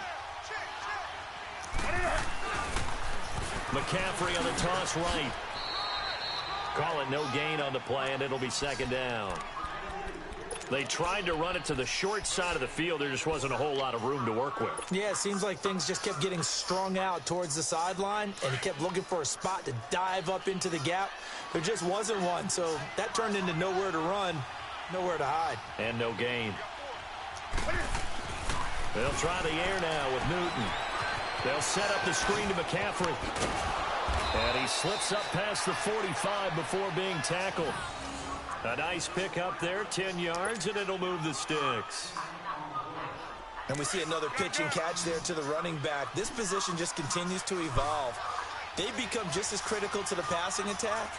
McCaffrey on the toss right. Call it no gain on the play, and it'll be second down. They tried to run it to the short side of the field. There just wasn't a whole lot of room to work with. Yeah, it seems like things just kept getting strung out towards the sideline, and he kept looking for a spot to dive up into the gap. There just wasn't one, so that turned into nowhere to run, nowhere to hide. And no gain. They'll try the air now with Newton. They'll set up the screen to McCaffrey. And he slips up past the 45 before being tackled. A nice pick up there, 10 yards, and it'll move the sticks. And we see another pitch and catch there to the running back. This position just continues to evolve. They become just as critical to the passing attack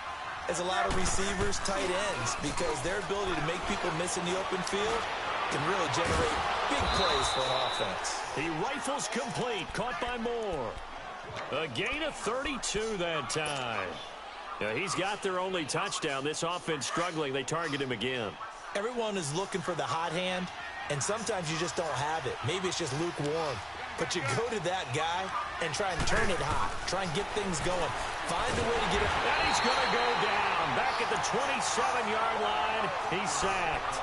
as a lot of receivers, tight ends, because their ability to make people miss in the open field can really generate big plays for an offense. He rifles complete, caught by Moore. A gain of 32 that time. Yeah, he's got their only touchdown. This offense struggling. They target him again. Everyone is looking for the hot hand, and sometimes you just don't have it. Maybe it's just lukewarm. But you go to that guy and try and turn it hot. Try and get things going. Find a way to get it. And he's going to go down. Back at the 27-yard line. He's sacked.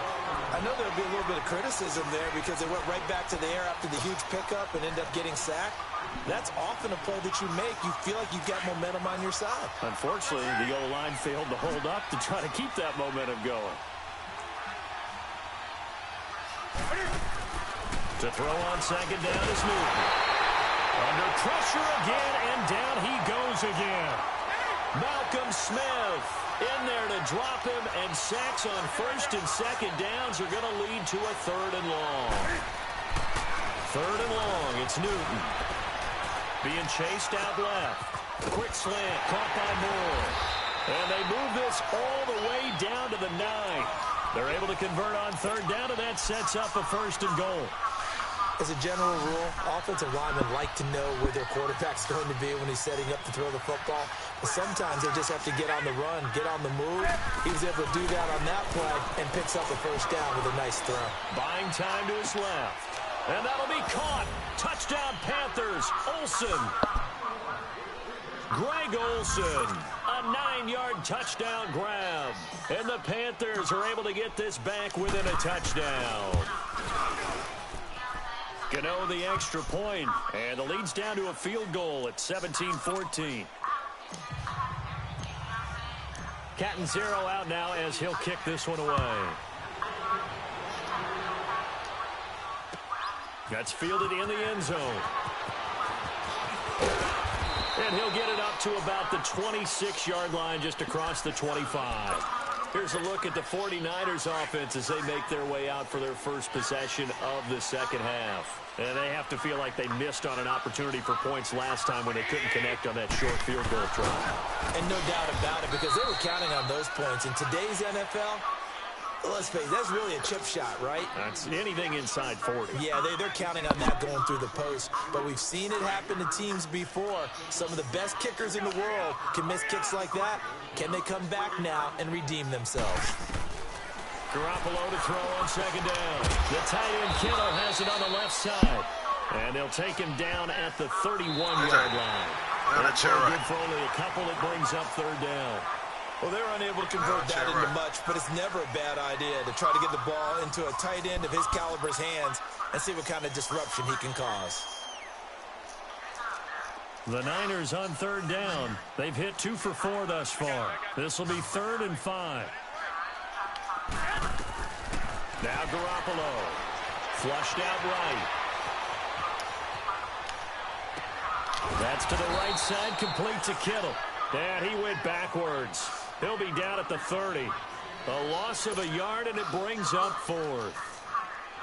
I know there'll be a little bit of criticism there because they went right back to the air after the huge pickup and ended up getting sacked. That's often a play that you make. You feel like you've got momentum on your side. Unfortunately, the O-line failed to hold up to try to keep that momentum going. To throw on second down is Newton. Under pressure again, and down he goes again. Malcolm Smith in there to drop him, and sacks on first and second downs are going to lead to a third and long. Third and long, it's Newton. Being chased out left. Quick slant, caught by Moore. And they move this all the way down to the 9. They're able to convert on third down, and that sets up a first and goal. As a general rule, offensive linemen like to know where their quarterback's going to be when he's setting up to throw the football. But sometimes they just have to get on the run, get on the move. He was able to do that on that play and picks up the first down with a nice throw. Buying time to his left. And that'll be caught. Touchdown Panthers. Olsen. Greg Olsen. A 9-yard touchdown grab. And the Panthers are able to get this back within a touchdown. Gano the extra point. And the lead's down to a field goal at 17-14. Catanzaro out now as he'll kick this one away. That's fielded in the end zone. And he'll get it up to about the 26-yard line, just across the 25. Here's a look at the 49ers offense as they make their way out for their first possession of the second half. And they have to feel like they missed on an opportunity for points last time when they couldn't connect on that short field goal try. And no doubt about it, because they were counting on those points. In today's NFL, let's face it, that's really a chip shot, right? That's anything inside 40. Yeah, they're counting on that going through the post. But we've seen it happen to teams before. Some of the best kickers in the world can miss kicks like that. Can they come back now and redeem themselves? Garoppolo to throw on second down. The tight end Kittle has it on the left side. And they'll take him down at the 31-yard line. That's good for only a couple. It brings up third down. Well, they're unable to convert that into much, but it's never a bad idea to try to get the ball into a tight end of his caliber's hands and see what kind of disruption he can cause. The Niners on third down. They've hit 2 for 4 thus far. This will be 3rd and 5. Now Garoppolo. Flushed out right. That's to the right side, complete to Kittle. And he went backwards. He'll be down at the 30. A loss of a yard, and it brings up 4th.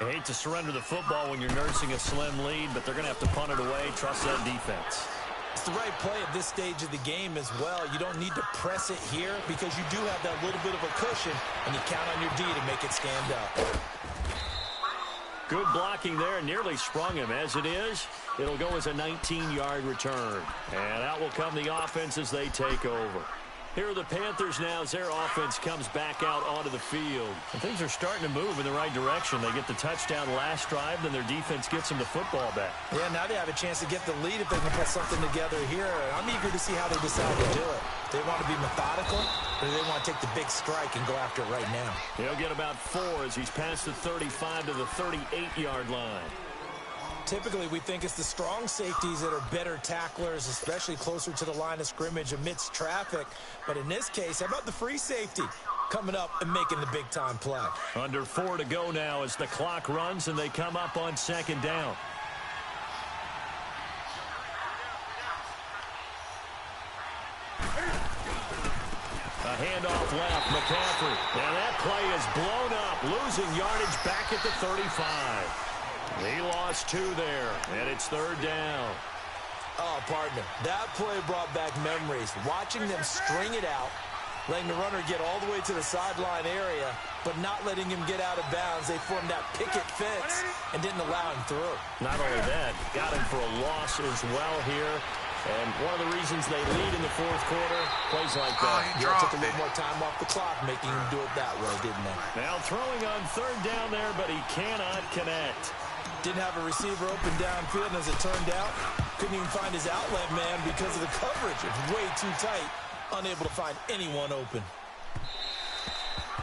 I hate to surrender the football when you're nursing a slim lead, but they're going to have to punt it away. Trust that defense. It's the right play at this stage of the game as well. You don't need to press it here because you do have that little bit of a cushion, and you count on your D to make it stand up. Good blocking there, nearly sprung him. As it is, it'll go as a 19-yard return. And out will come the offense as they take over. Here are the Panthers now as their offense comes back out onto the field. And things are starting to move in the right direction. They get the touchdown last drive, then their defense gets them the football back. Yeah, now they have a chance to get the lead if they can put something together here. I'm eager to see how they decide to do it. They want to be methodical. or do they want to take the big strike and go after it right now? He'll get about 4 as he's past the 35 to the 38-yard line. Typically, we think it's the strong safeties that are better tacklers, especially closer to the line of scrimmage amidst traffic. But in this case, how about the free safety coming up and making the big-time play? Under 4 to go now as the clock runs and they come up on 2nd down. A handoff left, McCaffrey. And that play is blown up, losing yardage back at the 35. He lost 2 there, and it's 3rd down. Oh, partner, that play brought back memories. Watching them string it out, letting the runner get all the way to the sideline area, but not letting him get out of bounds. They formed that picket fence and didn't allow him through. Not only that, got him for a loss as well here. And one of the reasons they lead in the 4th quarter, plays like that. Yeah, took a little more time off the clock, making him do it that way, didn't they? Now throwing on 3rd down there, but he cannot connect. Didn't have a receiver open downfield, and as it turned out, couldn't even find his outlet man because of the coverage. It's way too tight, unable to find anyone open.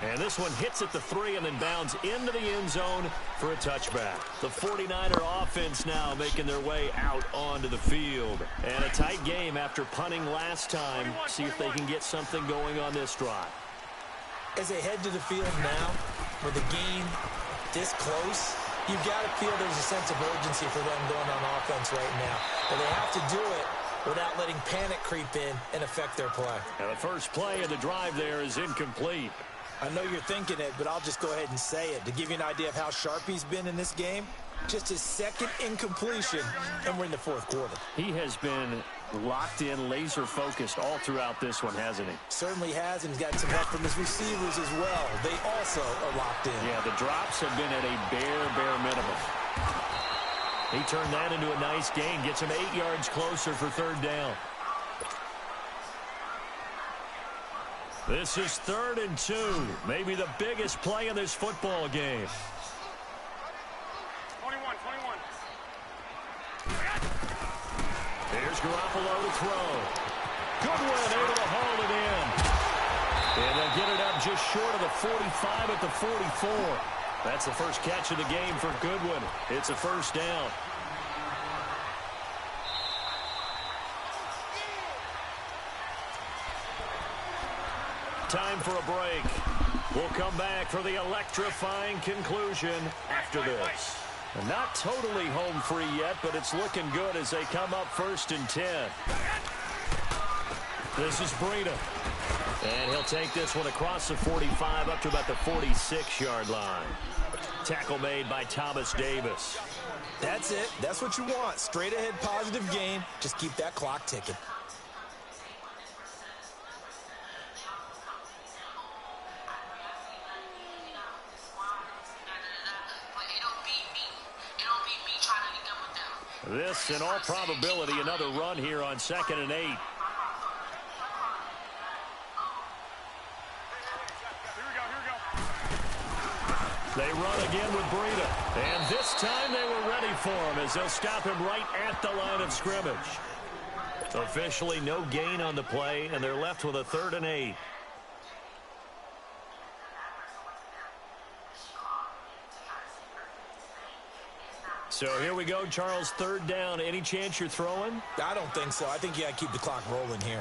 And this one hits at the 3 and then bounds into the end zone for a touchback. The 49er offense now making their way out onto the field. And a tight game after punting last time. See if they can get something going on this drive. As they head to the field now, with the game this close, you've got to feel there's a sense of urgency for them going on offense right now. But they have to do it without letting panic creep in and affect their play. And the first play of the drive there is incomplete. I know you're thinking it, but I'll just go ahead and say it. To give you an idea of how sharp he's been in this game, just his 2nd incompletion, and we're in the 4th quarter. He has been locked in, laser-focused all throughout this one, hasn't he? Certainly has, and he's got some help from his receivers as well. They also are locked in. Yeah, the drops have been at a bare minimum. He turned that into a nice gain, gets him 8 yards closer for 3rd down. This is 3rd and 2, maybe the biggest play in this football game. 21. Here's Garoppolo to throw. Goodwin able to haul it in. And they'll get it up just short of the 45 at the 44. That's the first catch of the game for Goodwin. It's a 1st down. Time for a break. We'll come back for the electrifying conclusion after this. Not totally home free yet, but it's looking good as they come up 1st and 10. This is Breida. And he'll take this one across the 45 up to about the 46-yard line. Tackle made by Thomas Davis. That's it. That's what you want. Straight ahead positive gain. Just keep that clock ticking. This, in all probability, another run here on 2nd and 8. They run again with Breida. And this time they were ready for him as they'll stop him right at the line of scrimmage. Officially no gain on the play, and they're left with a 3rd and 8. So here we go, Charles, 3rd down. Any chance you're throwing? I don't think so. I think you got to keep the clock rolling here.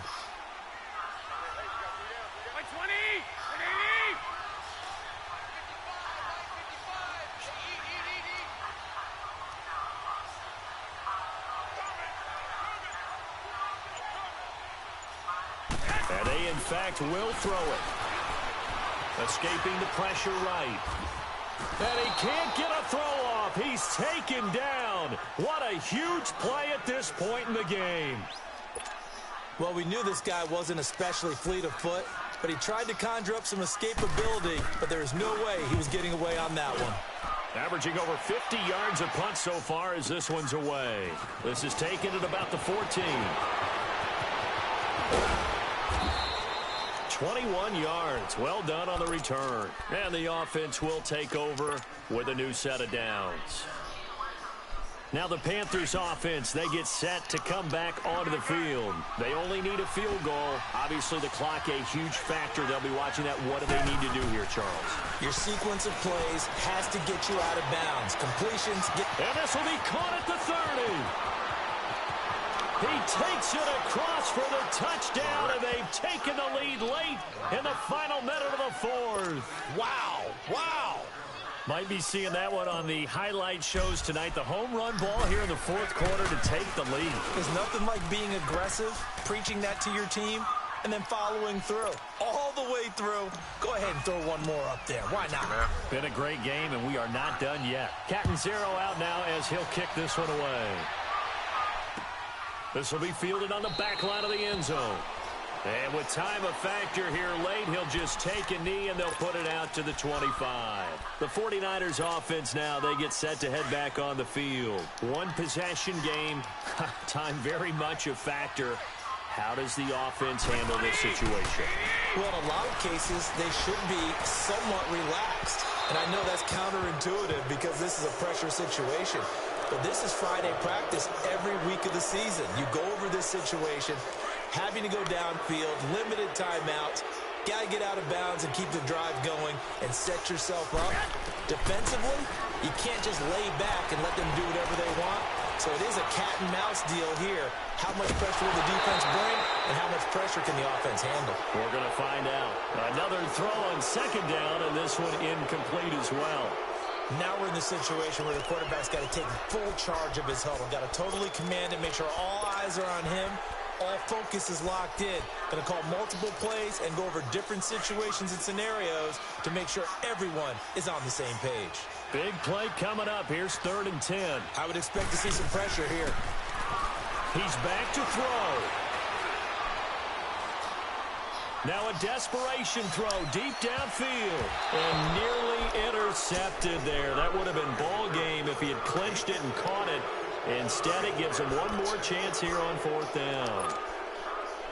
And they, in fact, will throw it. Escaping the pressure right. And he can't get a throw off. He's taken down. What a huge play at this point in the game. Well, we knew this guy wasn't especially fleet of foot, but he tried to conjure up some escapability, but there is no way he was getting away on that one. Averaging over 50 yards a punt so far as this one's away. This is taken at about the 14. 21 yards. Well done on the return. And the offense will take over with a new set of downs. Now the Panthers offense, they get set to come back onto the field. They only need a field goal. Obviously the clock a huge factor. They'll be watching that. What do they need to do here, Charles? Your sequence of plays has to get you out of bounds. Completions get... And this will be caught at the 30. He takes it across for the touchdown, and they've taken the lead late in the final minute of the fourth. Wow. Wow. Might be seeing that one on the highlight shows tonight. The home run ball here in the fourth quarter to take the lead. There's nothing like being aggressive, preaching that to your team, and then following through. All the way through. Go ahead and throw one more up there. Why not? Been a great game, and we are not done yet. Catanzaro out now as he'll kick this one away. This will be fielded on the back line of the end zone. And with time a factor here late, he'll just take a knee and they'll put it out to the 25. The 49ers offense now, they get set to head back on the field. One possession game, time very much a factor. How does the offense handle this situation? Well, in a lot of cases, they should be somewhat relaxed. And I know that's counterintuitive because this is a pressure situation. But this is Friday practice every week of the season. You go over this situation, having to go downfield, limited timeouts, got to get out of bounds and keep the drive going and set yourself up. Defensively, you can't just lay back and let them do whatever they want. So it is a cat and mouse deal here. How much pressure will the defense bring and how much pressure can the offense handle? We're going to find out. Another throw on second down, and this one incomplete as well. Now we're in the situation where the quarterback's got to take full charge of his huddle. Got to totally command it, make sure all eyes are on him. All focus is locked in. Going to call multiple plays and go over different situations and scenarios to make sure everyone is on the same page. Big play coming up. Here's 3rd and 10. I would expect to see some pressure here. He's back to throw. Now a desperation throw deep downfield. And nearly intercepted there. That would have been ball game if he had clinched it and caught it. Instead, it gives him one more chance here on 4th down.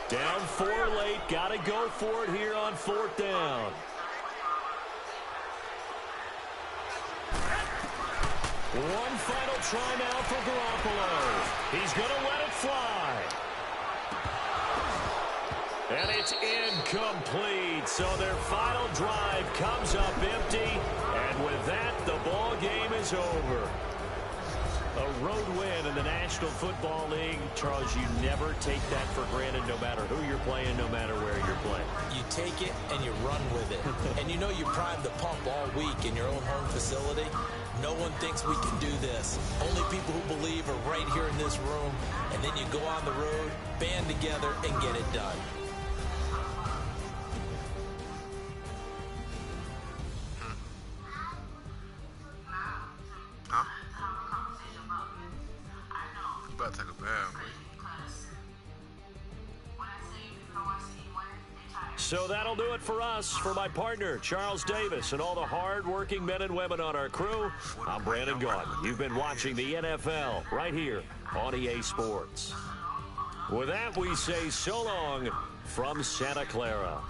Down 4 late. Got to go for it here on 4th down. One final try now for Garoppolo. He's going to let it fly. And it's incomplete. So their final drive comes up empty. And with that, the ball game is over. A road win in the National Football League. Charles, you never take that for granted no matter who you're playing, no matter where you're playing. You take it and you run with it. And you know you primed the pump all week in your own home facility. No one thinks we can do this. Only people who believe are right here in this room. And then you go on the road, band together, and get it done. About to take a bath, boy. So that'll do it for us. For my partner, Charles Davis, and all the hard-working men and women on our crew, I'm Brandon Gaudin. You've been watching the NFL right here on EA Sports. With that, we say so long from Santa Clara.